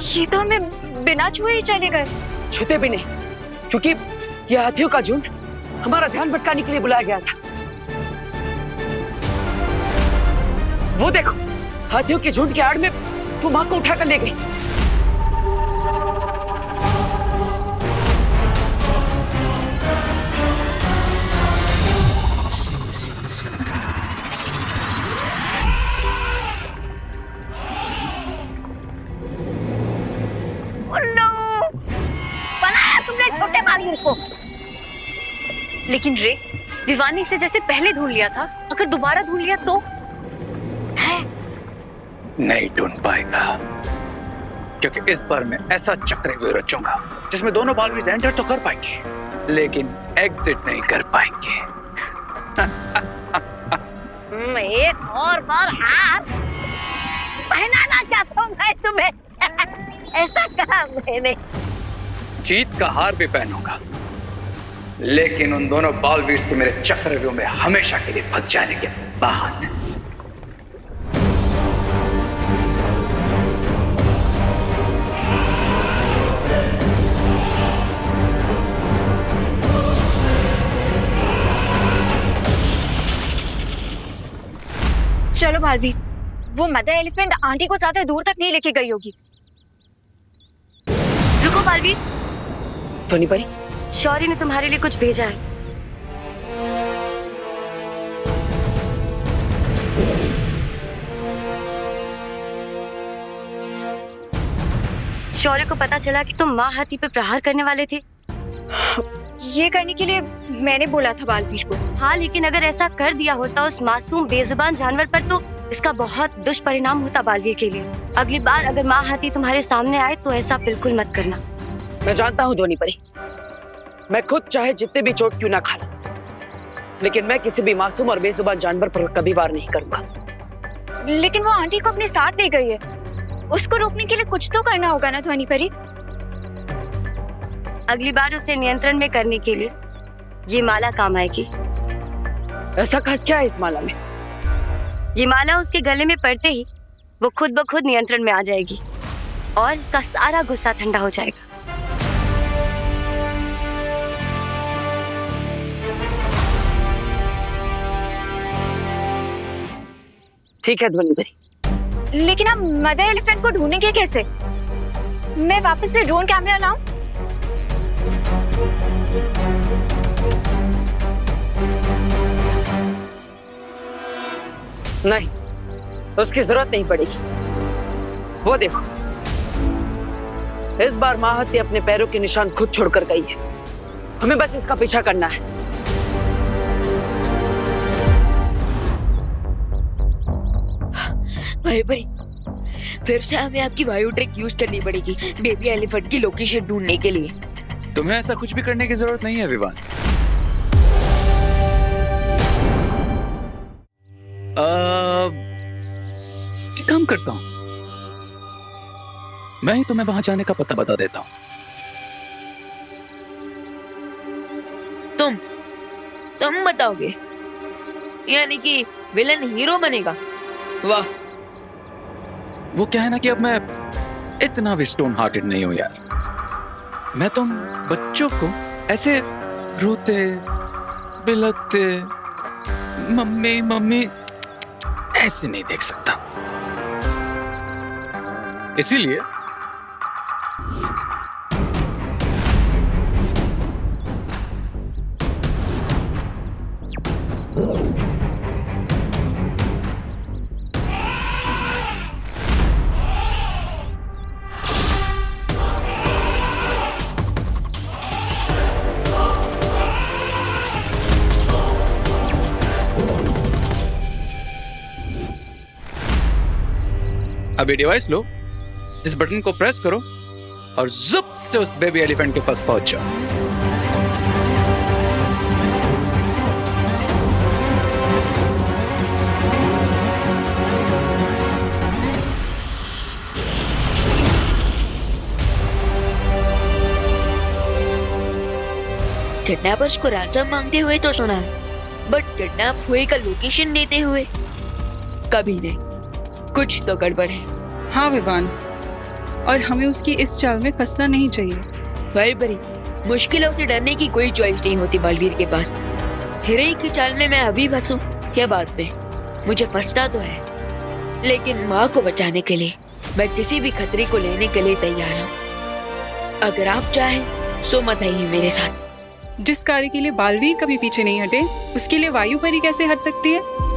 ये तो हमें बिना छुए ही चले गए। छूते भी नहीं, क्योंकि ये हाथियों का झुंड हमारा ध्यान भटकाने के लिए बुलाया गया था। वो देखो, हाथियों के झुंड के आड़ में वो माँ को उठाकर ले गई। बनाया तुमने छोटे बालवीर को। लेकिन रे, विवान ने इसे जैसे पहले ढूंढ लिया था, अगर दोबारा ढूंढ लिया तो? नहीं ढूंढ पाएगा, क्योंकि इस बार मैं ऐसा चक्रव्यूह रचूंगा जिसमें दोनों बालवीर एंटर तो कर पाएंगे लेकिन एग्जिट नहीं कर पाएंगे। एक और बार हार पहनाना चाहता हूँ मैं तुम्हें। ऐसा कहा मैंने। जीत का हार भी पहनूंगा, लेकिन उन दोनों बालवीर के मेरे चक्रव्यूह में हमेशा के लिए फंस जाने के बाद। चलो बालवीर, वो मदर एलिफेंट आंटी को ज्यादा दूर तक नहीं लेके गई होगी। रुको बालवीर, ध्वनि परी, शौर्य ने तुम्हारे लिए कुछ भेजा है। शौर्य को पता चला कि तुम माँ हाथी पे प्रहार करने वाले थे। ये करने के लिए मैंने बोला था बालवीर को। हाँ, लेकिन अगर ऐसा कर दिया होता उस मासूम बेजुबान जानवर पर तो इसका बहुत दुष्परिणाम होता बालवीर के लिए। अगली बार अगर माँ हाथी तुम्हारे सामने आए तो ऐसा बिल्कुल मत करना। मैं जानता हूँ ध्वनि परी, मैं खुद चाहे जितने भी चोट क्यों ना खा लूं, लेकिन मैं किसी भी मासूम और बेजुबान जानवर पर कभी वार नहीं करूंगा। लेकिन वो आंटी को अपने साथ ले गई है, उसको रोकने के लिए कुछ तो करना होगा ना ध्वनि परी। अगली बार उसे नियंत्रण में करने के लिए ये माला काम आएगी। ऐसा खास क्या है इस माला में? ये माला उसके गले में पड़ते ही वो खुद ब खुद नियंत्रण में आ जाएगी और इसका सारा गुस्सा ठंडा हो जाएगा। ठीक है ध्वनि परी। लेकिन आप मदर एलिफेंट को ढूंढेंगे कैसे? मैं वापस से ड्रोन कैमरा लाऊं? नहीं, उसकी जरूरत नहीं पड़ेगी। वो देखो, इस बार माँ हाथी अपने पैरों के निशान खुद छोड़कर गई है। हमें बस इसका पीछा करना है। भाई भाई, फिर से हमें आपकी वायु ट्रिक यूज करनी पड़ेगी बेबी एलिफेंट की लोकेशन ढूंढने के लिए। तुम्हें ऐसा कुछ भी करने की जरूरत नहीं है विवान। काम करता हूं, मैं ही तुम्हें वहां जाने का पता बता देता हूं। तुम बताओगे? यानी कि विलन हीरो बनेगा? वाह, वो क्या है ना कि अब मैं इतना भी स्टोन हार्टेड नहीं हूं यार। मैं तुम बच्चों को ऐसे रोते बिलखते मम्मी मम्मी ऐसे नहीं देख सकता। इसीलिए अब ये डिवाइस लो, इस बटन को प्रेस करो और जुप से उस बेबी एलिफेंट के पास पहुंच जाओ। किडनैपर्स को रैंसम मांगते हुए तो सुना है, बट किडनैप हुए का लोकेशन देते हुए कभी नहीं। कुछ तो गड़बड़ है। हाँ विवान, और हमें उसकी इस चाल में फंसना नहीं चाहिए। भाई बड़ी मुश्किलों से डरने की कोई चॉइस नहीं होती बलवीर के पास। हीरे की चाल में मैं अभी फंसूं क्या बात पे, मुझे फंसना तो है, लेकिन माँ को बचाने के लिए मैं किसी भी खतरे को लेने के लिए तैयार हूँ। अगर आप चाहें सो मत आइए मेरे साथ। जिस कार्य के लिए बालवीर कभी पीछे नहीं हटे, उसके लिए वायु परी कैसे हट सकती है?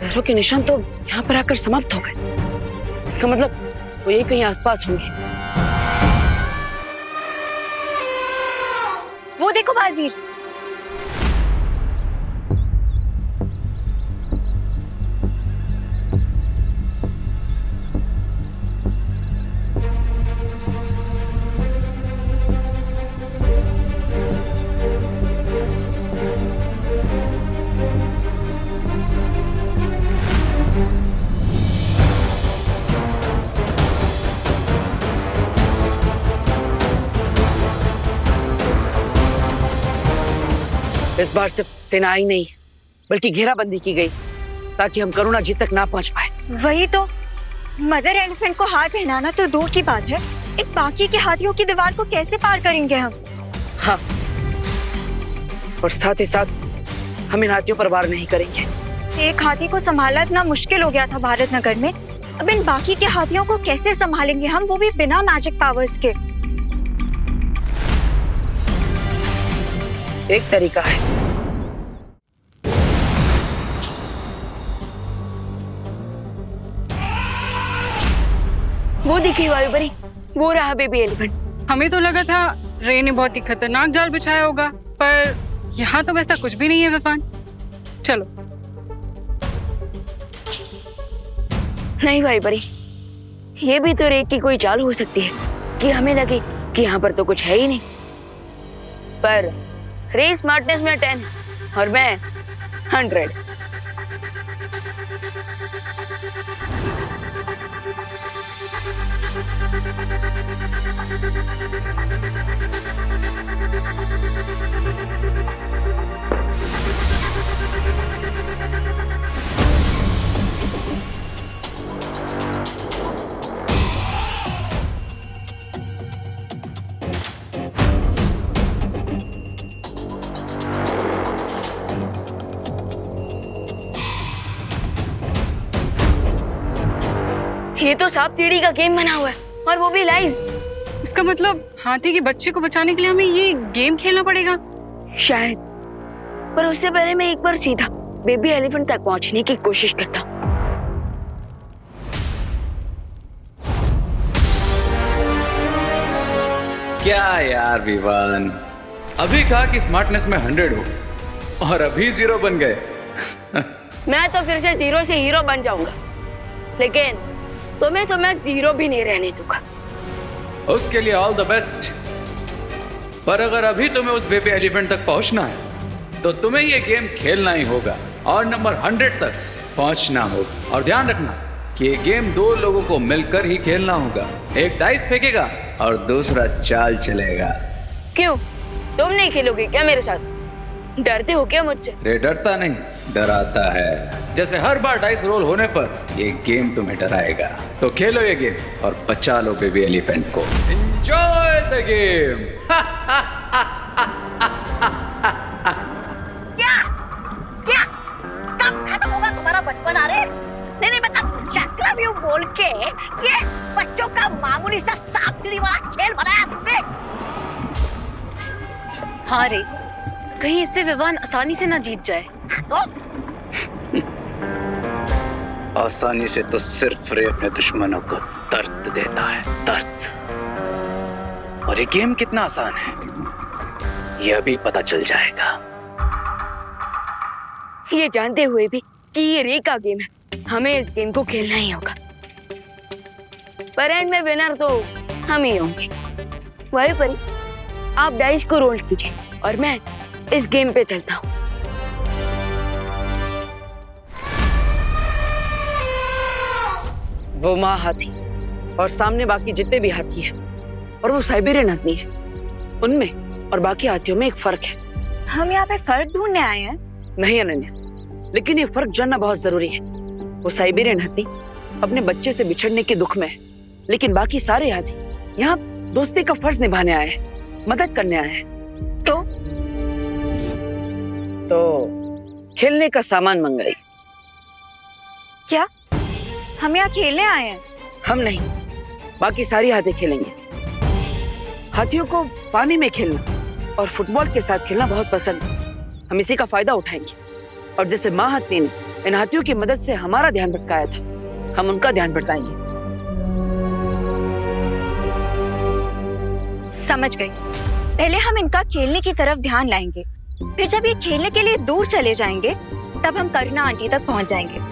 पैरों के निशान तो यहाँ पर आकर समाप्त हो गए। इसका मतलब वो यही कहीं आसपास होंगे। वो देखो बालवीर। इस बार सिर्फ सेनाई नहीं बल्कि घेराबंदी की गई ताकि हम करुणा जी तक ना पहुंच पाए। वही तो, मदर एलिफेंट को हार पहनाना तो दूर की बात है, इन बाकी के हाथियों की दीवार को कैसे पार करेंगे हम? हाँ, और साथ ही साथ हम इन हाथियों पर वार नहीं करेंगे। एक हाथी को संभालना इतना मुश्किल हो गया था भारत नगर में, अब इन बाकी के हाथियों को कैसे संभालेंगे हम, वो भी बिना मैजिक पावर्स के? एक तरीका है। वो दिखी वायुबरी, वो रहा बेबी एलिफेंट। हमें तो लगा था रे ने बहुत ही खतरनाक जाल बिछाया होगा, पर यहाँ तो वैसा कुछ भी नहीं है विवान। चलो। नहीं वायुबरी, ये भी तो रे की कोई चाल हो सकती है कि हमें लगे कि यहाँ पर तो कुछ है ही नहीं, पर रे स्मार्टनेस में 10 और मैं 100। ये तो सांप सीढ़ी का गेम बना हुआ है, और वो भी लाइव। इसका मतलब हाथी के बच्चे को बचाने के लिए हमें ये गेम खेलना पड़ेगा शायद, पर उससे पहले मैं एक बार सीधा बेबी एलिफेंट तक पहुंचने की कोशिश करता हूँ। क्या यार विवान, अभी कहा कि स्मार्टनेस में 100 हो और अभी 0 बन गए। मैं तो फिर से 0 से हीरो बन जाऊंगा, लेकिन तुम्हें तो मैं 0 भी नहीं रहने दूंगा। उसके लिए ऑल द बेस्ट। पर अगर अभी तुम्हें उस बेबी एलिफेंट तक पहुंचना है तो तुम्हें ये गेम खेलना ही होगा और नंबर 100 तक पहुंचना होगा। और ध्यान रखना, कि ये गेम दो लोगों को मिलकर ही खेलना होगा। एक डाइस फेंकेगा और दूसरा चाल चलेगा। क्यों, तुम नहीं खेलोगे क्या मेरे साथ? डरते हो क्या मुझसे? रे डरता नहीं, डराता है। जैसे हर बार डाइस रोल होने पर ये गेम तुम्हें डराएगा। तो खेलो ये गेम और बचा लो बेबी एलिफेंट को। Enjoy the game. क्या क्या कब खत्म होगा तुम्हारा बचपन? अरे नहीं मतलब चक्रव्यूह बोल के ये बच्चों का मामूली सा सांप सीढ़ी वाला खेल बनाया तुमने। हाँ रे, कहीं इससे विवान आसानी से ना जीत जाए। तो आसानी से तो सिर्फ रे अपने दुश्मनों को दर्द देता है, दर्द। और ये गेम कितना आसान है ये अभी पता चल जाएगा। ये जानते हुए भी कि ये रे का गेम है, हमें इस गेम को खेलना ही होगा। पर एंड में विनर तो हम ही होंगे। वही परी, आप डाइस को रोल कीजिए और मैं इस गेम पे चलता हूँ। वो माँ हाथी और सामने बाकी जितने भी हाथी हैं, और वो साइबेरियन हाथी है, उनमें और बाकी हाथियों में एक फर्क है। हम यहाँ पे फर्क ढूंढने आए हैं। नहीं अनन्या, लेकिन ये फर्क जानना बहुत जरूरी है। वो साइबेरियन हाथी अपने बच्चे से बिछड़ने के दुख में है, लेकिन बाकी सारे हाथी यहाँ दोस्ती का फर्ज निभाने आए हैं, मदद करने आए हैं। तो खेलने का सामान मंगाई। क्या हम यहाँ खेलने आए हैं? हम नहीं, बाकी सारी हाथी खेलेंगे। हाथियों को पानी में खेलना और फुटबॉल के साथ खेलना बहुत पसंद है। हम इसी का फायदा उठाएंगे। और जैसे माँ हाथी ने इन हाथियों की मदद से हमारा ध्यान भटकाया था, हम उनका ध्यान भटकाएंगे। समझ गई। पहले हम इनका खेलने की तरफ ध्यान लाएंगे, फिर जब ये खेलने के लिए दूर चले जाएंगे तब हम करीना आंटी तक पहुंच जाएंगे।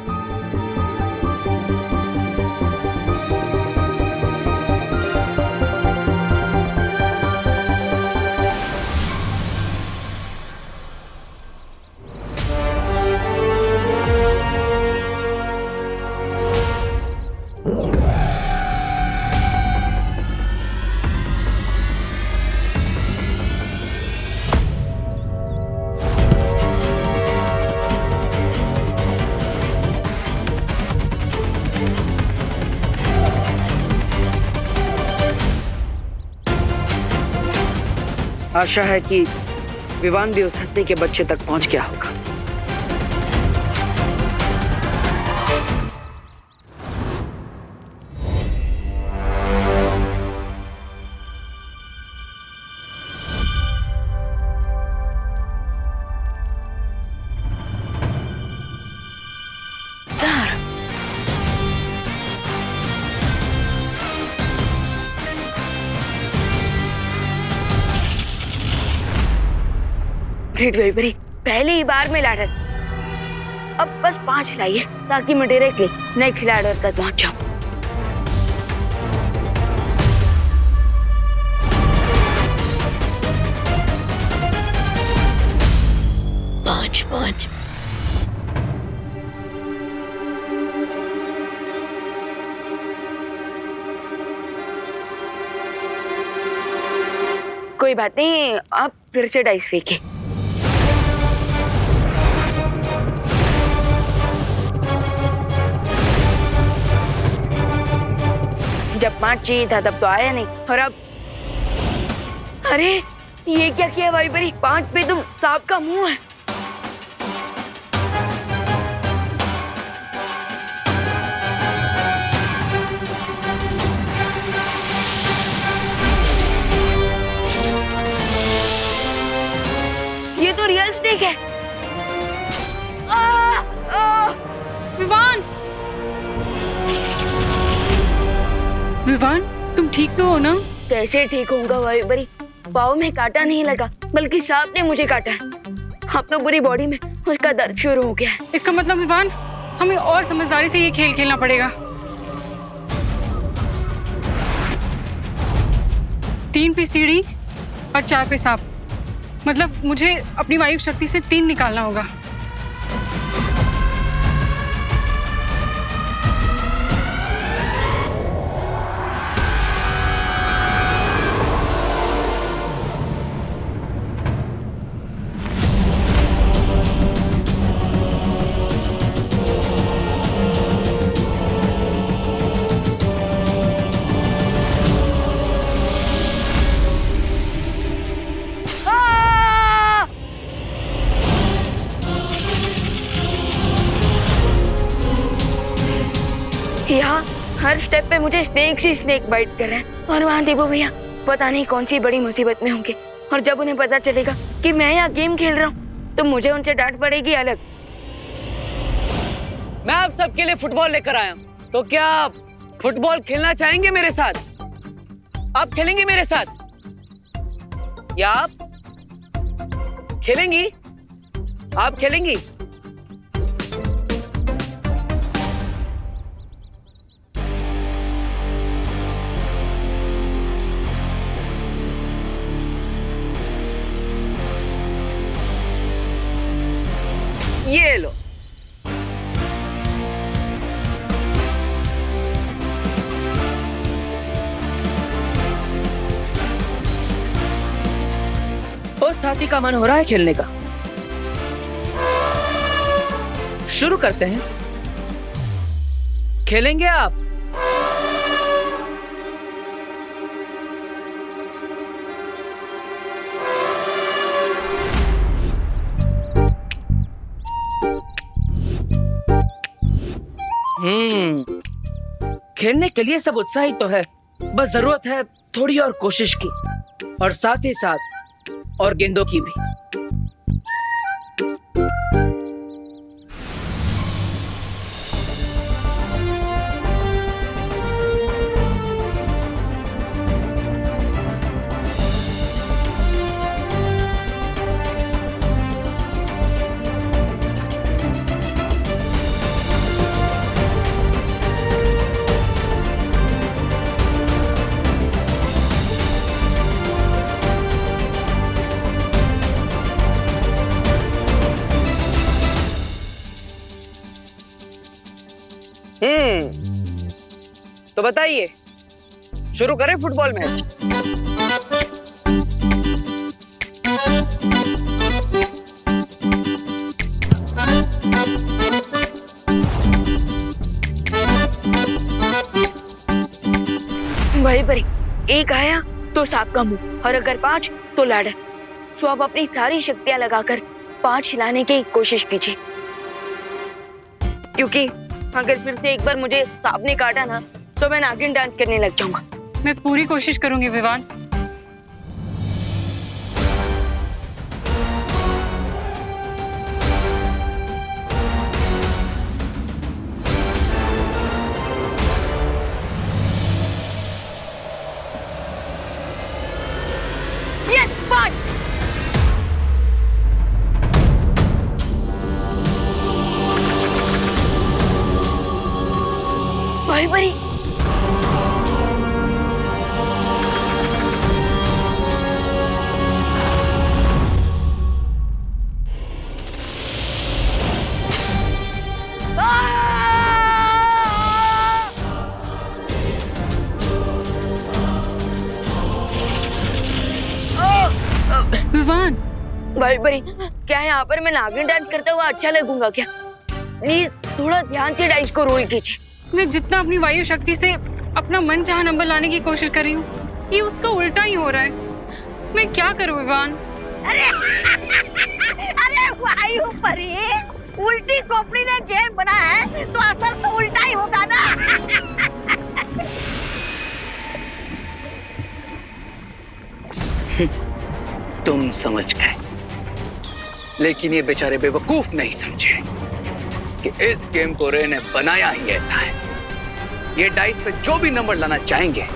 आशा है कि विवान भी उस हत्ती के बच्चे तक पहुंच गया होगा। ग्रेट वेलबरी, पहली ही बार में लाडर। अब बस 5 लाइए ताकि मैं डायरेक्टली नए खिलाड़ी तक पहुंच जाऊं। 5 कोई बात नहीं, आप फिर से डाइस फेंके। जब 5 चाहिए था तब तो आया नहीं, और अब अरे ये क्या किया भाई बरी? 5 पे तुम सांप का मुंह है। ये तो रियल स्नेक है। विवान, विवान, तुम ठीक तो हो ना? कैसे ठीक होऊंगा भाई बरी? पाँव में कांटा नहीं लगा, बल्कि सांप ने मुझे काटा है। अब तो पूरी बॉडी में उसका दर्द शुरू हो गया है। इसका मतलब विवान, हमें और समझदारी से ये खेल खेलना पड़ेगा। 3 पे सीढ़ी और 4 पे सांप। मतलब मुझे अपनी वायु शक्ति से 3 निकालना होगा। यहाँ हर स्टेप पे मुझे स्नेक सी स्नेक बाइट कर रहा है, और वहाँ देवो भैया पता नहीं कौन सी बड़ी मुसीबत में होंगे, और जब उन्हें पता चलेगा कि मैं यहाँ गेम खेल रहा हूँ तो मुझे उनसे डांट पड़ेगी अलग। मैं आप सबके लिए फुटबॉल लेकर आया हूँ, तो क्या आप फुटबॉल खेलना चाहेंगे मेरे साथ? आप खेलेंगी मेरे साथ या आप खेलेंगी? आप खेलेंगी? ये लो। ओ साथी का मन हो रहा है खेलने का, शुरू करते हैं। खेलेंगे आप? खेलने के लिए सब उत्साहित तो है, बस जरूरत है थोड़ी और कोशिश की, और साथ ही साथ और गेंदों की भी। तो बताइए, शुरू करें फुटबॉल मैच? वही पर एक आया तो सांप का मुंह, और अगर 5 तो लाडा। सो आप अपनी सारी शक्तियां लगाकर 5 हिलाने की कोशिश कीजिए, क्योंकि अगर फिर से एक बार मुझे सांप ने काटा ना तो मैं नागिन डांस करने लग जाऊंगा। मैं पूरी कोशिश करूंगी विवान। यस, 5। भाई बड़ी विवान, भाई बड़ी, क्या यहाँ पर मैं नागिन डांस करता हुआ अच्छा लगूंगा क्या? प्लीज थोड़ा ध्यान से डाइस को रोल कीजिए। मैं जितना अपनी वायु शक्ति से अपना मन चाहा नंबर लाने की कोशिश कर रही हूँ, ये उसका उल्टा ही हो रहा है। मैं क्या करूँ विवान? अरे वायु परी, उल्टी खोपड़ी ने गेम बना है तो असर तो उल्टा ही होगा ना। तुम समझ गए, लेकिन ये बेचारे बेवकूफ नहीं समझे कि इस गेम को रे ने बनाया ही ऐसा है। ये डाइस पे जो भी नंबर लाना चाहेंगे,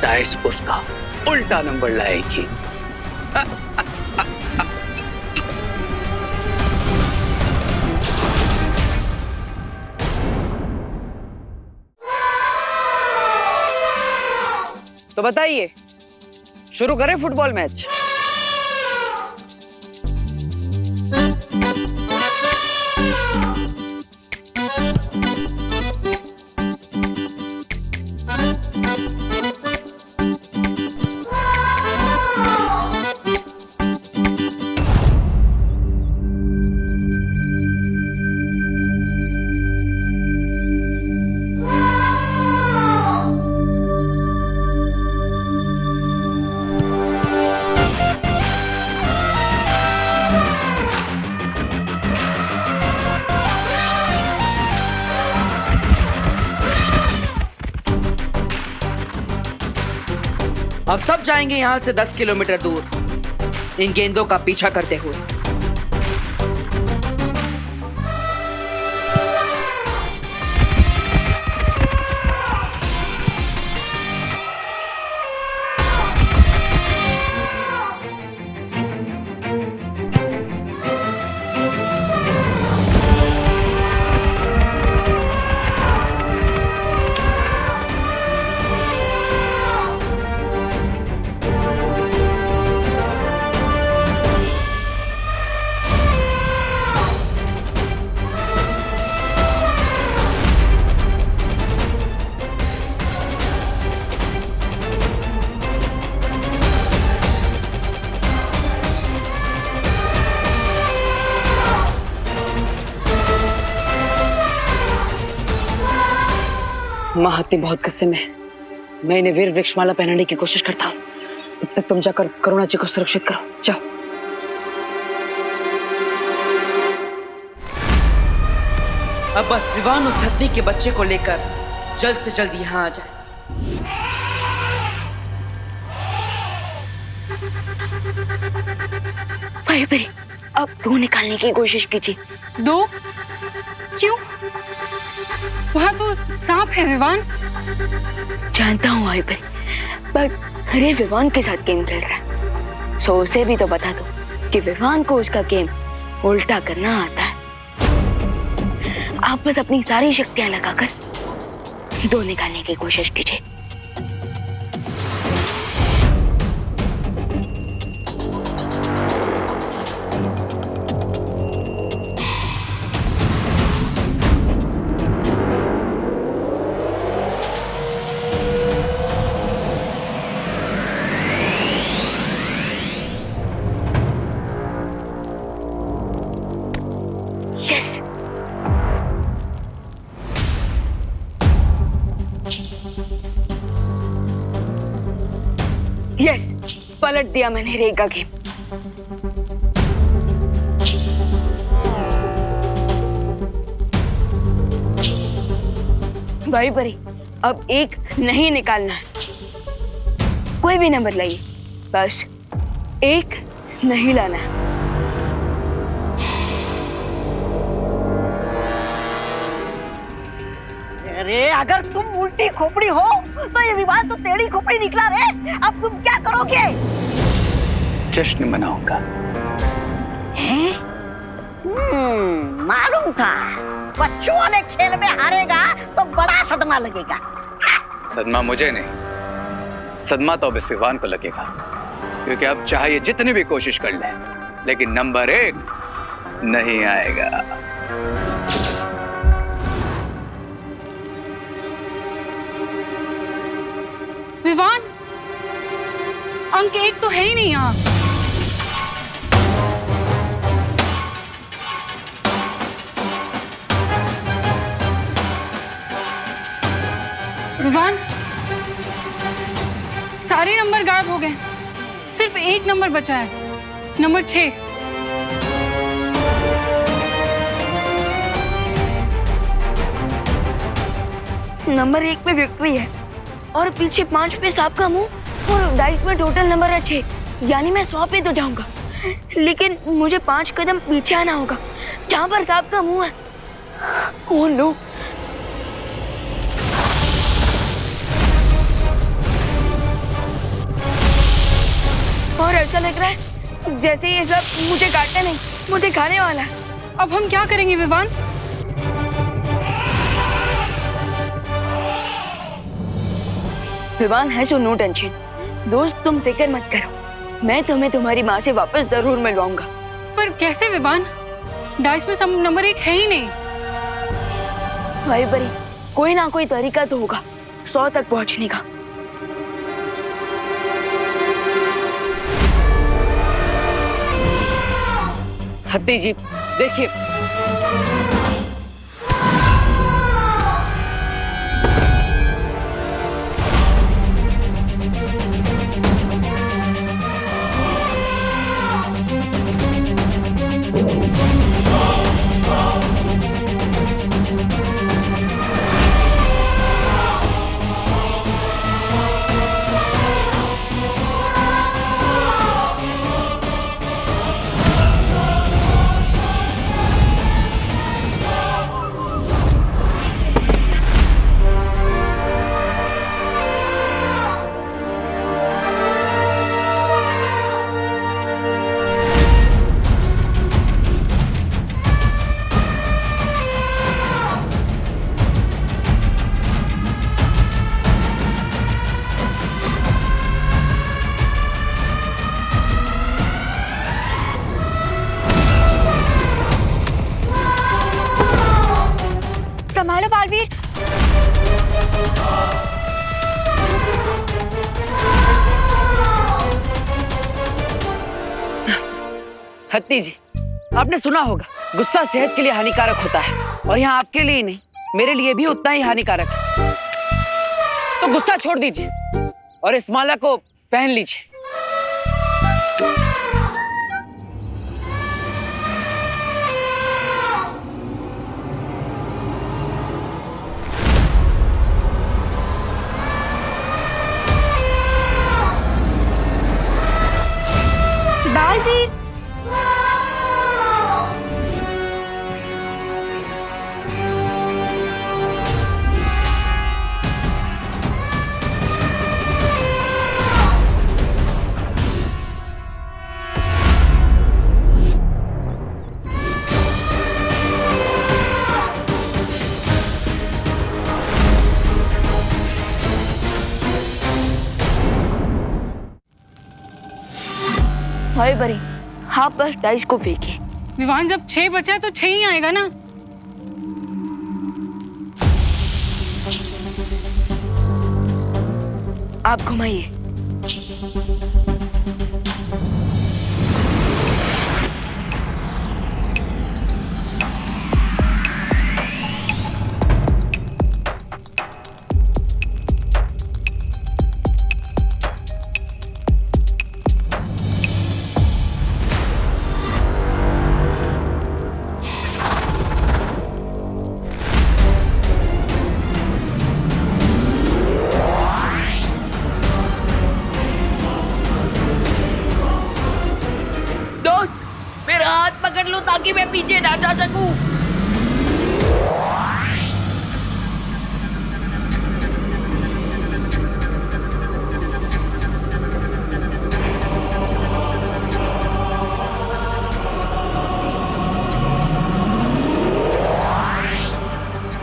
डाइस उसका उल्टा नंबर लाएगी। तो बताइए, शुरू करें फुटबॉल मैच? अब सब जाएंगे यहाँ से 10 किलोमीटर दूर इन गेंदों का पीछा करते हुए। माँ हत्ती बहुत गुस्से में है। मैं इन्हें वीर वृक्षमाला पहनाने की कोशिश करता हूँ। तब तक तुम जाकर करुणा जी को सुरक्षित करो, जाओ। अब बस विवान उस हत्ती के बच्चे को लेकर जल्द से जल्द यहाँ आ जाए। भाई भाई, अब दो निकालने की कोशिश कीजिए। दो? क्यों? वहाँ तो सांप है विवान। जानता हूँ भाई भाई, बट अरे विवान के साथ गेम खेल रहा है, सो उसे भी तो बता दो कि विवान को उसका गेम उल्टा करना आता है। आप बस अपनी सारी शक्तियां लगाकर दो निकालने की कोशिश कीजिए। यस, पलट दिया मैंने रे का गेम। भाई बरी, अब एक नहीं निकालना है। कोई भी नंबर लाइए, बस एक नहीं लाना है। अरे अगर तुम उल्टी खोपड़ी हो तो ये विवाद तो टेढ़ी खोपड़ी निकला रे। अब तुम क्या करोगे? जश्न मनाऊंगा। मालूम था बच्चों वाले खेल में हारेगा तो बड़ा सदमा लगेगा। सदमा मुझे नहीं, सदमा तो अब इस विवान को लगेगा, क्योंकि अब चाहे ये जितनी भी कोशिश कर ले, लेकिन नंबर 1 नहीं आएगा। विवान, अंक 1 तो है ही नहीं यहाँ। विवान, सारे नंबर गायब हो गए, सिर्फ एक नंबर बचा है, नंबर 6। नंबर 1 पे विक्ट्री है और पीछे 5 पे सांप का मुंह और डाइस में टोटल नंबर है 6, यानी मैं 100 पे तो जाऊंगा, लेकिन मुझे 5 कदम पीछे आना होगा जहाँ पर सांप का मुंह है। ओह नो, और ऐसा लग रहा है जैसे ये सब मुझे काटने नहीं, मुझे खाने वाला है। अब हम क्या करेंगे विवान? विवान है सो नो टेंशन। दोस्त तुम फिक्र मत करो, मैं तुम्हें तुम्हारी माँ से वापस जरूर मिलवाऊंगा। पर कैसे विवान? डाइस में सब नंबर 1 है ही नहीं। भाई बरी, कोई ना कोई तरीका तो होगा 100 तक पहुंचने का। हत्ती जी देखिए, हत्ती जी, आपने सुना होगा गुस्सा सेहत के लिए हानिकारक होता है, और यहाँ आपके लिए ही नहीं मेरे लिए भी उतना ही हानिकारक है। तो गुस्सा छोड़ दीजिए और इस माला को पहन लीजिए। बालवीर, भाई बरी, आप बस डाइस को फेंकिए। विवान, जब 6 बचा है तो 6 ही आएगा ना। आप घुमाइए। मेरा हाथ पकड़ लो ताकि मैं पीछे ना जा सकूं।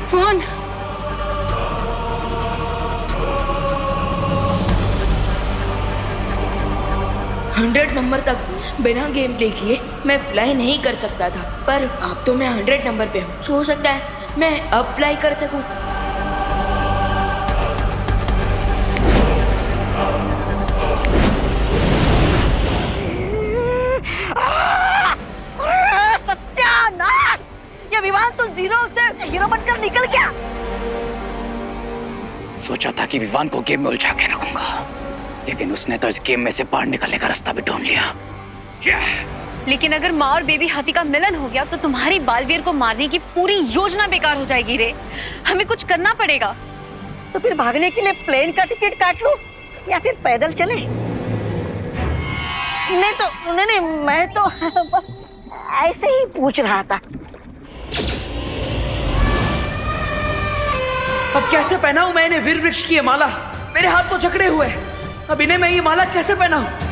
फोन 100 नंबर तक बिना गेम प्ले किए मैं फ्लाई नहीं कर सकता था, पर अब तो मैं 100 नंबर पे हूँ। हो सकता है मैं अब फ्लाई कर सकूं। सत्यानाश! ये विमान तो 0 से हीरो बनकर निकल गया। सोचा था कि विवान को गेम में उलझा के रखूंगा, लेकिन उसने तो इस गेम में से बाहर निकलने का रास्ता भी ढूंढ लिया। लेकिन अगर माँ और बेबी हाथी का मिलन हो गया तो तुम्हारी बालवीर को मारने की पूरी योजना बेकार हो जाएगी रे। हमें कुछ करना पड़ेगा। तो फिर भागने के लिए प्लेन का टिकट काट लो या फिर पैदल चले। नहीं, मैं तो बस ऐसे ही पूछ रहा था। अब कैसे पहनाऊं मैं इन्हें वीर वृक्ष की ये माला? मेरे हाथ तो जकड़े हुए हैं। अब इन्हें मैं ये माला कैसे पहनाऊं?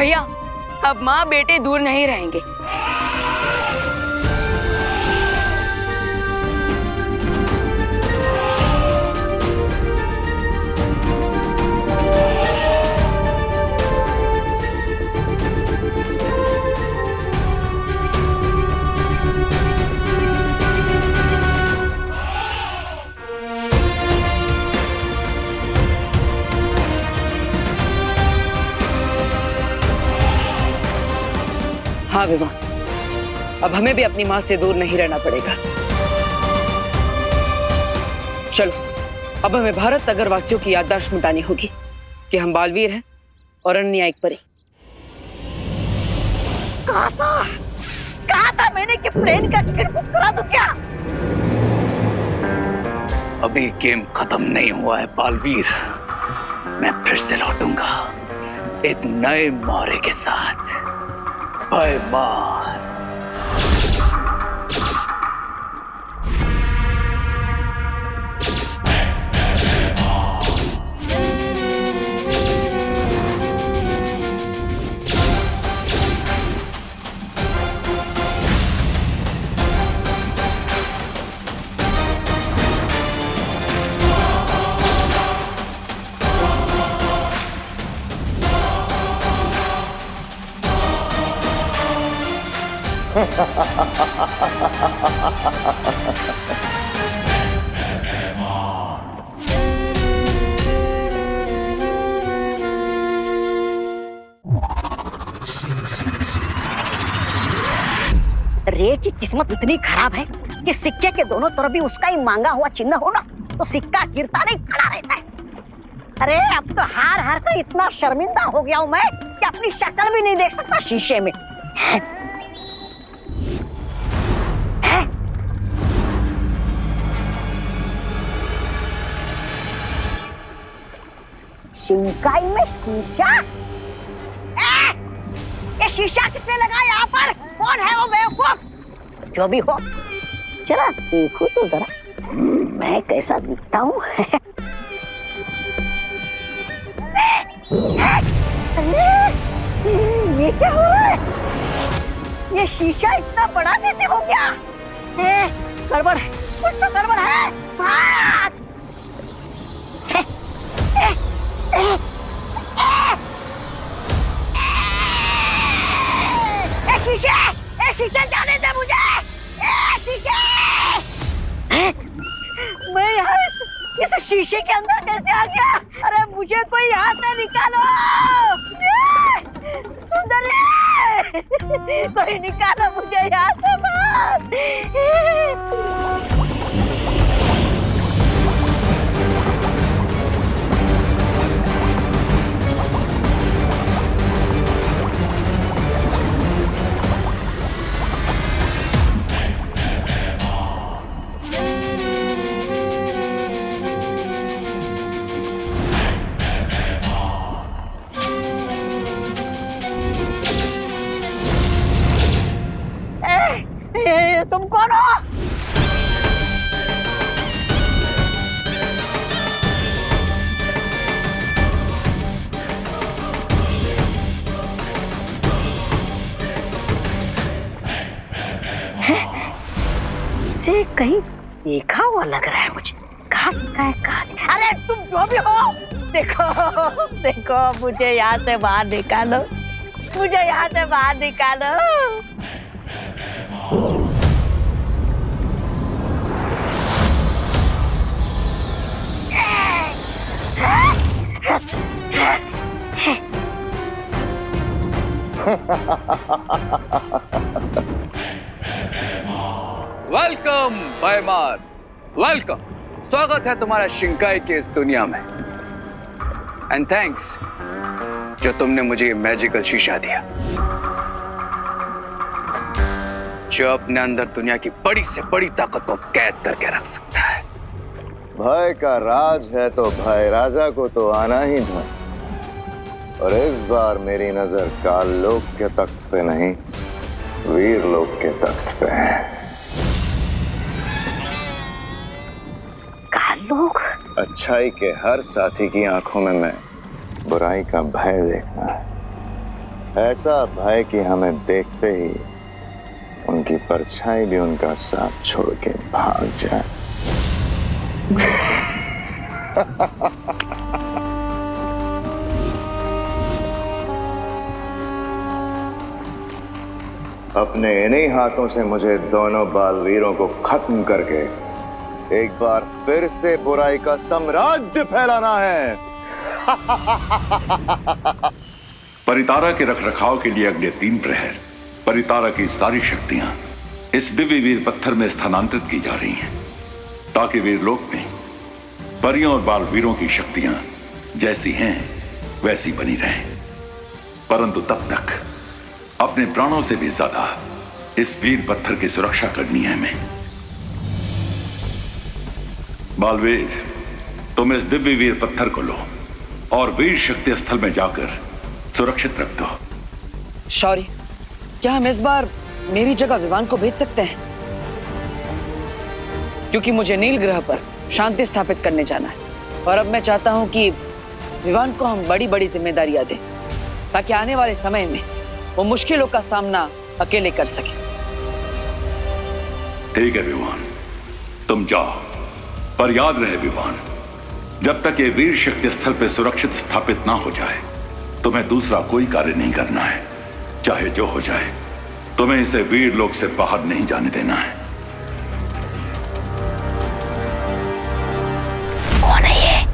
भैया अब माँ बेटे दूर नहीं रहेंगे। हाँ विवाह, अब हमें भी अपनी माँ से दूर नहीं रहना पड़ेगा। चलो, अब हमें भारत नगर वासियों की याददाश्त मिटानी होगी कि हम बालवीर हैं और अन्यायिक परी। कहा था मैंने कि प्लेन का टिकट बुक करा दूं क्या? अभी गेम खत्म नहीं हुआ है बालवीर। मैं फिर से लौटूंगा एक नए मारे के साथ। Bye bye. रे की किस्मत इतनी खराब है कि सिक्के के दोनों तरफ भी उसका ही मांगा हुआ चिन्ह हो ना तो सिक्का गिरता नहीं खड़ा रहता है। अरे अब तो हार हार कर इतना शर्मिंदा हो गया हूँ मैं कि अपनी शक्ल भी नहीं देख सकता शीशे में। शिंकाई में शीशा? ये शीशा किसने लगाया यहाँ पर? कौन है वो बेवकूफ? जो भी हो, चला देखो तो जरा मैं कैसा दिखता हूँ। ये क्या हो रहा है? ये शीशा इतना बड़ा कैसे हो गया? गड़बड़ है, कुछ तो गड़बड़ है। शीशे जाने दे मुझे। शीशे, मैं यहाँ इस शीशे के अंदर कैसे आ गया? अरे मुझे कोई यहाँ से निकालो। सुंदरी, कोई निकालो मुझे यहाँ से बाहर। तुम कौन हो? से कहीं देखा हुआ लग रहा है मुझे। कहाँ? अरे तुम जो भी हो, देखो देखो मुझे यहाँ से बाहर निकालो, मुझे यहाँ से बाहर निकालो। वेलकम बायमार, वेलकम। स्वागत है तुम्हारा शिंकाई की इस दुनिया में। एंड थैंक्स जो तुमने मुझे ये मैजिकल शीशा दिया जो अपने अंदर दुनिया की बड़ी से बड़ी ताकत को कैद करके रख सकता है। भय का राज है तो भय राजा को तो आना ही था, और इस बार मेरी नजर काल लोक के तख्त पे नहीं, वीर लोक के तख्त पे है। काल लोक? अच्छाई के हर साथी की आंखों में मैं बुराई का भय देखना है। ऐसा भय कि हमें देखते ही उनकी परछाई भी उनका साथ छोड़ के भाग जाए। अपने इन्हीं हाथों से मुझे दोनों बालवीरों को खत्म करके एक बार फिर से बुराई का साम्राज्य फैलाना है। परितारा के रखरखाव के लिए अगले 3 प्रहर परितारा की सारी शक्तियां इस दिव्य वीर पत्थर में स्थानांतरित की जा रही हैं, ताकि वीरलोक में परियों और बालवीरों की शक्तियां जैसी हैं वैसी बनी रहें। परंतु तब तक अपने प्राणों से भी ज्यादा इस वीर पत्थर की सुरक्षा करनी है हमें। बालवीर, तुम इस दिव्य वीर पत्थर को लो और वीर शक्ति स्थल में जाकर सुरक्षित रख दो। शौर्य, क्या हम इस बार मेरी जगह विवान को भेज सकते हैं? क्योंकि मुझे नील ग्रह पर शांति स्थापित करने जाना है और अब मैं चाहता हूं कि विवान को हम बड़ी बड़ी जिम्मेदारियां दें, ताकि आने वाले समय में वो मुश्किलों का सामना अकेले कर सके। ठीक है विवान, तुम जाओ, पर याद रहे विवान, जब तक ये वीर शक्ति स्थल पे सुरक्षित स्थापित ना हो जाए तुम्हें दूसरा कोई कार्य नहीं करना है। चाहे जो हो जाए, तुम्हें इसे वीर लोक से बाहर नहीं जाने देना है। कौन है ये?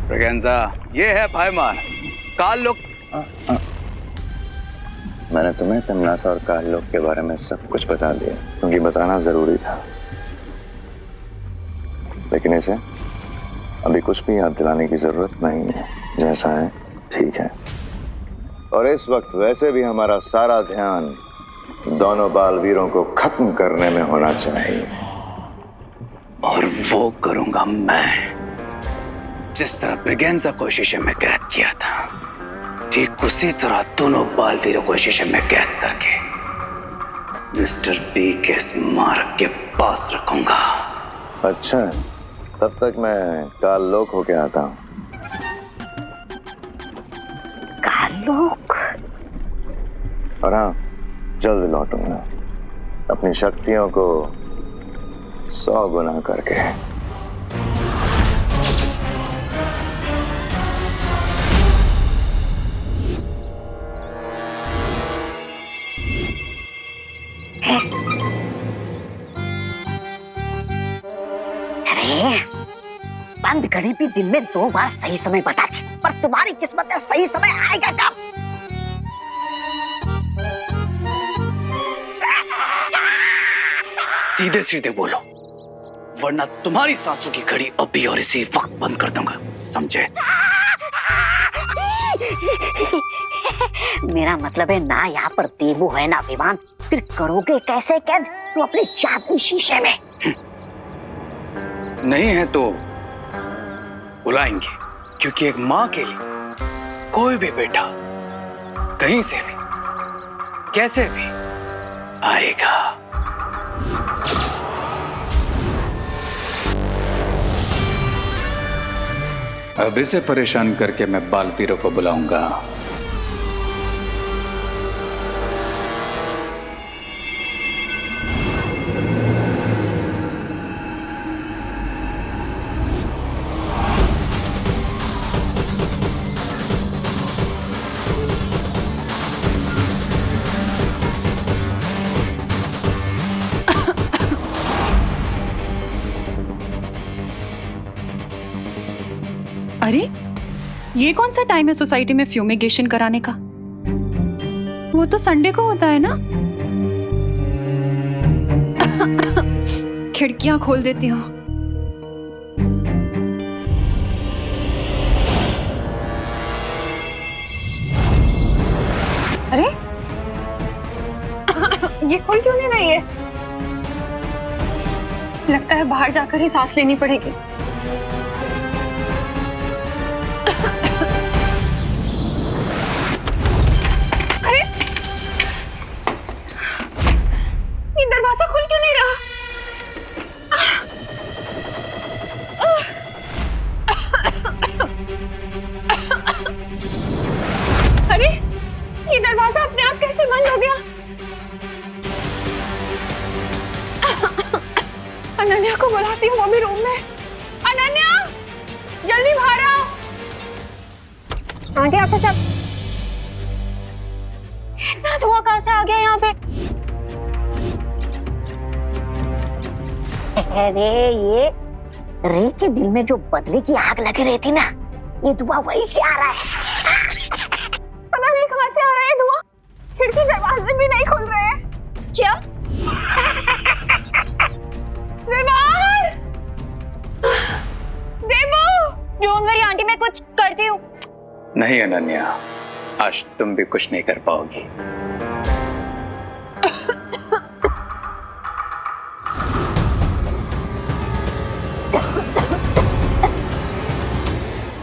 ब्रिगेंजा, ये है भाईमान काल लोक। मैंने तुम्हें तमनासा और काल लोक के बारे में सब कुछ बता दिया, क्योंकि बताना जरूरी था। लेकिन इसे अभी कुछ भी याद दिलाने की जरूरत नहीं है। जैसा है ठीक है। और इस वक्त वैसे भी हमारा सारा ध्यान दोनों बालवीरों को खत्म करने में होना चाहिए। और वो करूंगा मैं, जिस तरह ब्रिगेंजा को शीशे में कैद किया था, ठीक उसी तरह दोनों बालवीरों को शीशे में कैद करके मिस्टर बी के स्मारक के पास रखूंगा। अच्छा, तब तक मैं काल लोक होके आता हूँ। काल लोक? और हाँ, जल्द लौटूंगा अपनी शक्तियों को 100 गुना करके। अरे, बंद घड़ी भी दिन में 2 बार सही समय बताती, पर तुम्हारी किस्मत में सही समय आएगा कब? सीधे सीधे बोलो, वरना तुम्हारी सांसों की घड़ी अभी और इसी वक्त बंद कर दूंगा, समझे? मेरा मतलब है ना, यहाँ पर देवू है ना विमान, फिर करोगे कैसे कैद तुम अपने जादू शीशे में? नहीं है तो बुलाएंगे, क्योंकि एक माँ के लिए कोई भी बेटा कहीं से भी कैसे भी आएगा। अब इसे परेशान करके मैं बालवीरों को बुलाऊंगा। अरे, ये कौन सा टाइम है सोसाइटी में फ्यूमिगेशन कराने का? वो तो संडे को होता है ना। खिड़कियां खोल देती हूँ। अरे, ये खोल क्यों नहीं रही है? लगता है बाहर जाकर ही सांस लेनी पड़ेगी। दरवाजा खुल क्यों नहीं रहा? अरे, ये दरवाजा अपने आंटी आपको सब इतना धुआं कहाँ से आ गया यहाँ पे? अरे ये रे के दिल में जो बदले की आग लगी रही थी ना, ये धुआं वहीं से आ रहा है। पता नहीं कहाँ से आ रहा है धुआं। खिड़की दरवाजे भी नहीं खुल रहे हैं। क्या? विवान! देवू! डोंट वरी आंटी, मैं कुछ करती हूँ। नहीं अनन्या, आज तुम भी कुछ नहीं कर पाओगी।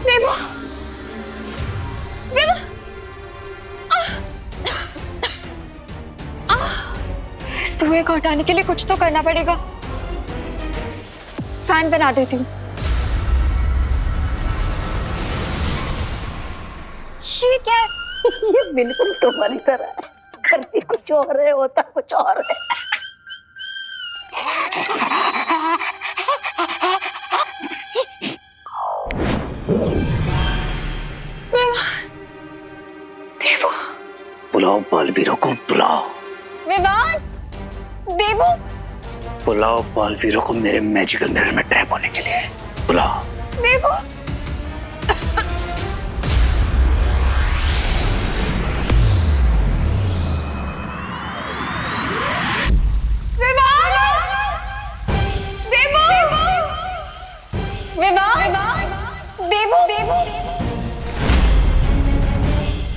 देवू! देवू! इस धुएं को हटाने के लिए कुछ तो करना पड़ेगा। फैन बना देती हूँ। ये क्या है? ये बिल्कुल तुम्हारी तरह है, करती कुछ और है, होता कुछ और है। देवू! बुलाओ बालवीरों को, बुलाओ। विवान! देवू! बुलाओ बालवीरों को मेरे मैजिकल मिरर में ट्रैप होने के लिए। बुलाओ। देवू!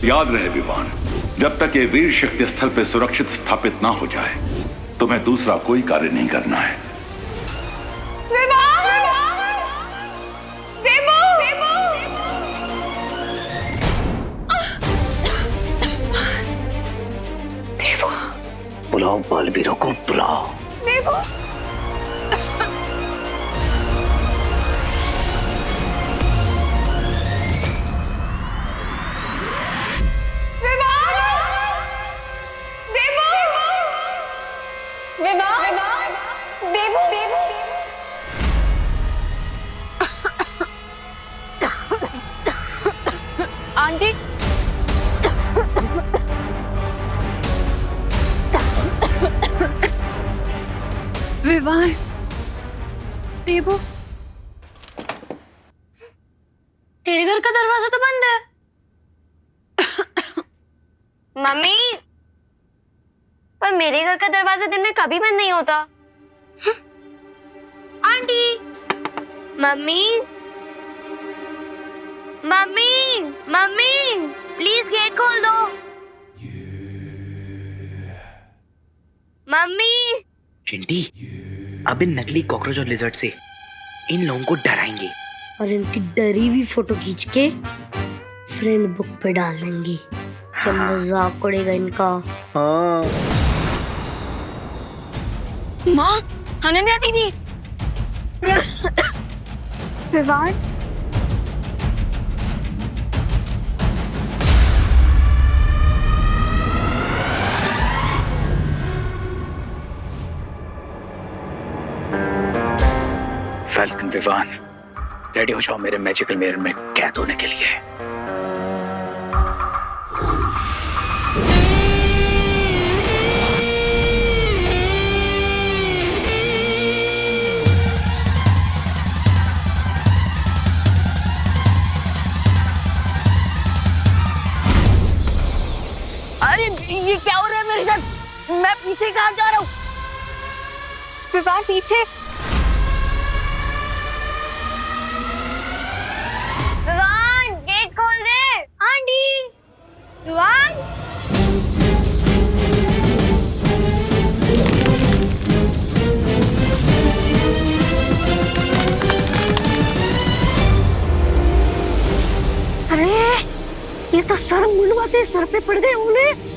याद रहे विवान, जब तक ये वीर शक्ति स्थल पे सुरक्षित स्थापित ना हो जाए, तुम्हें दूसरा कोई कार्य नहीं करना है। बुलाओ बालवीरों को, बुलाओ। देवू! आंटी, विवान! देवू! तेरे घर का दरवाजा तो बंद है। मम्मी, पर मेरे घर का दरवाजा दिन में कभी बंद नहीं होता। Aunty! Mummy! Mummy! Mummy! Please get खोल दो। मम्मी! चिंटी, अब इन नकली कॉकरोच और लिजर्ड से इन लोगों को डराएंगे और इनकी डरी हुई फोटो खींच के फ्रेंड बुक पे डाल देंगे। क्या मजाक उड़ेगा इनका। हाँ। माँ, अनन्या दीदी। विवान! फैल्कन, विवान, रेडी हो जाओ मेरे मैजिकल मिरर में कैद होने के लिए। अरे ये क्या हो रहा है मेरे साथ? मैं पीछे कहाँ जा रहा हूँ? विवान पीछे। विवान, गेट खोल दे। आंटी! विवान! अरे ये तो सर मुंडवाते सर पे पड़ गए उन्हें।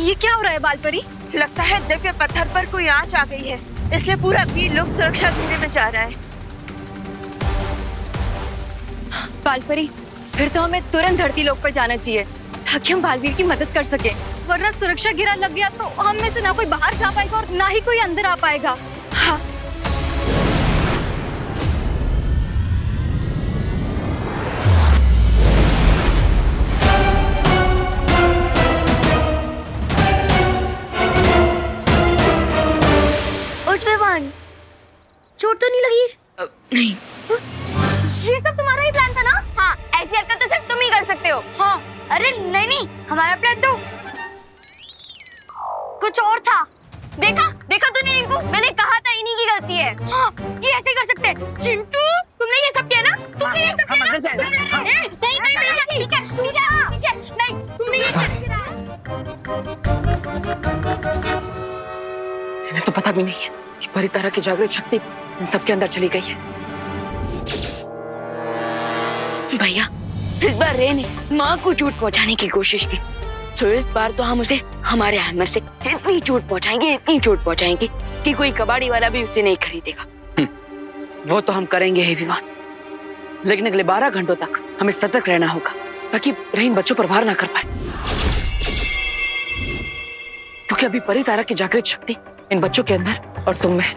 ये क्या हो रहा है बालपरी? लगता है दिव्य पत्थर पर कोई आंच आ गई है, इसलिए पूरा वीर लोग सुरक्षा घेरे में जा रहा है। बालपरी, फिर तो हमें तुरंत धरती लोक पर जाना चाहिए ताकि हम बालवीर की मदद कर सके, वरना सुरक्षा घेरा लग गया तो हम में से ना कोई बाहर जा पाएगा और ना ही कोई अंदर आ पाएगा। हाँ। उठ विवान, चोट तो नहीं लगी? नहीं। ये सब तुम्हारा ही प्लान था ना? हाँ, ऐसी हरकत तो सिर्फ तुम ही कर सकते हो। हाँ, अरे नहीं, हमारा प्लान तो कुछ और था। देखा तूने इनको? मैंने कहा था इन्हीं की गलती है। हाँ, ये ऐसे ही कर सकते हैं। चिंटू, तुमने ये सब किया ना? तुमने ये सब किया ना? नहीं, पीछे, नहीं, तुमने ये सब किया। इन्हें तो पता भी नहीं है कि परितारा की जागृत शक्ति इन सबके अंदर चली गई है। भैया, इस बार रे ने माँ को चोट पहुँचाने की कोशिश की, तो इस बार तो हम उसे हमारे हैमर से इतनी चोट पहुँचाएंगे कि कोई कबाड़ी वाला भी उसे नहीं खरीदेगा। वो तो हम करेंगे ही विवान, लेकिन अगले 12 घंटों तक हमें सतर्क रहना होगा ताकि रे इन बच्चों पर वार ना कर पाए, क्योंकि अभी परितारा की जागृत शक्ति इन बच्चों के अंदर और तुम में।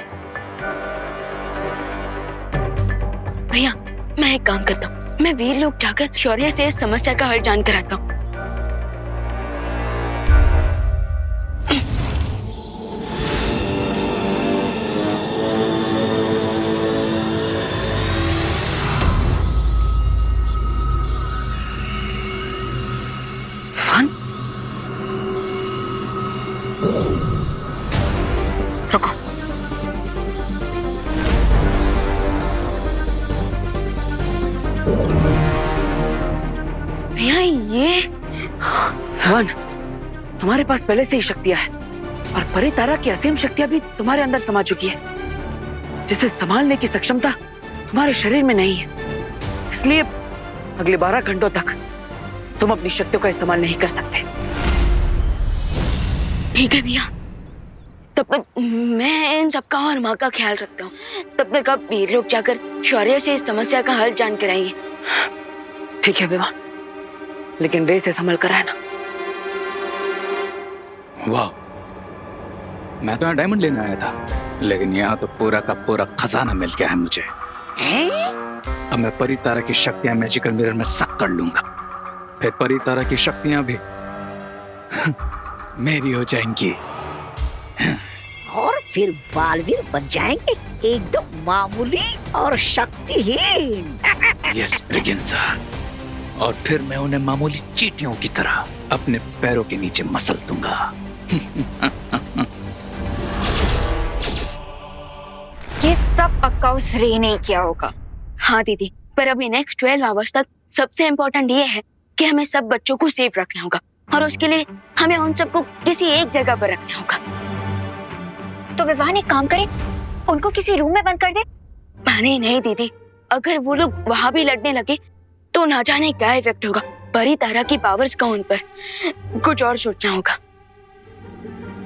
भैया, मैं एक काम करता हूँ, मैं वीर लोग जाकर शौर्य से इस समस्या का हल जानकर आता हूँ। रुको। भैया, ये धवन, तुम्हारे पास पहले से ही शक्तियां हैं और परितारा की असीम शक्तियां भी तुम्हारे अंदर समा चुकी है, जिसे संभालने की सक्षमता तुम्हारे शरीर में नहीं है। इसलिए अगले 12 घंटों तक तुम अपनी शक्तियों का इस्तेमाल नहीं कर सकते। ठीक है भैया, तब तक मैं इन सबका और माँ का ख्याल रखता हूँ। तब तक आप वीर लोग जाकर शौर्य से इस समस्या का हल जान कर आइए। ठीक है विवान, लेकिन रे से संभल कर रहना। वाह, मैं तो यहाँ डायमंड लेने आया था, लेकिन यहाँ तो पूरा का पूरा खजाना मिल गया है मुझे। अब मैं परितारा की शक्तियां मैजिकल मिरर में सक कर लूंगा, फिर परितारा की शक्तियां भी मेरी हो जाएंगी। और फिर बालवीर बन जाएंगे एकदम मामूली और शक्तिहीन। यस ब्रिगेंजा, और फिर मैं उन्हें मामूली चींटियों की तरह अपने पैरों के नीचे मसल दूंगा। ये सब पक्का उस रे ने किया होगा। हाँ दीदी, पर अभी नेक्स्ट 12 आवर्स तक सबसे इम्पोर्टेंट ये है कि हमें सब बच्चों को सेफ रखना होगा, और उसके लिए हमें उन सबको किसी एक जगह पर रखना होगा। तो विवान एक काम करे, उनको किसी रूम में बंद कर दे। नहीं दीदी, अगर वो लोग वहां भी लड़ने लगे तो ना जाने क्या इफेक्ट होगा। परितारा की पावर्स का उन पर कुछ और सोचना होगा।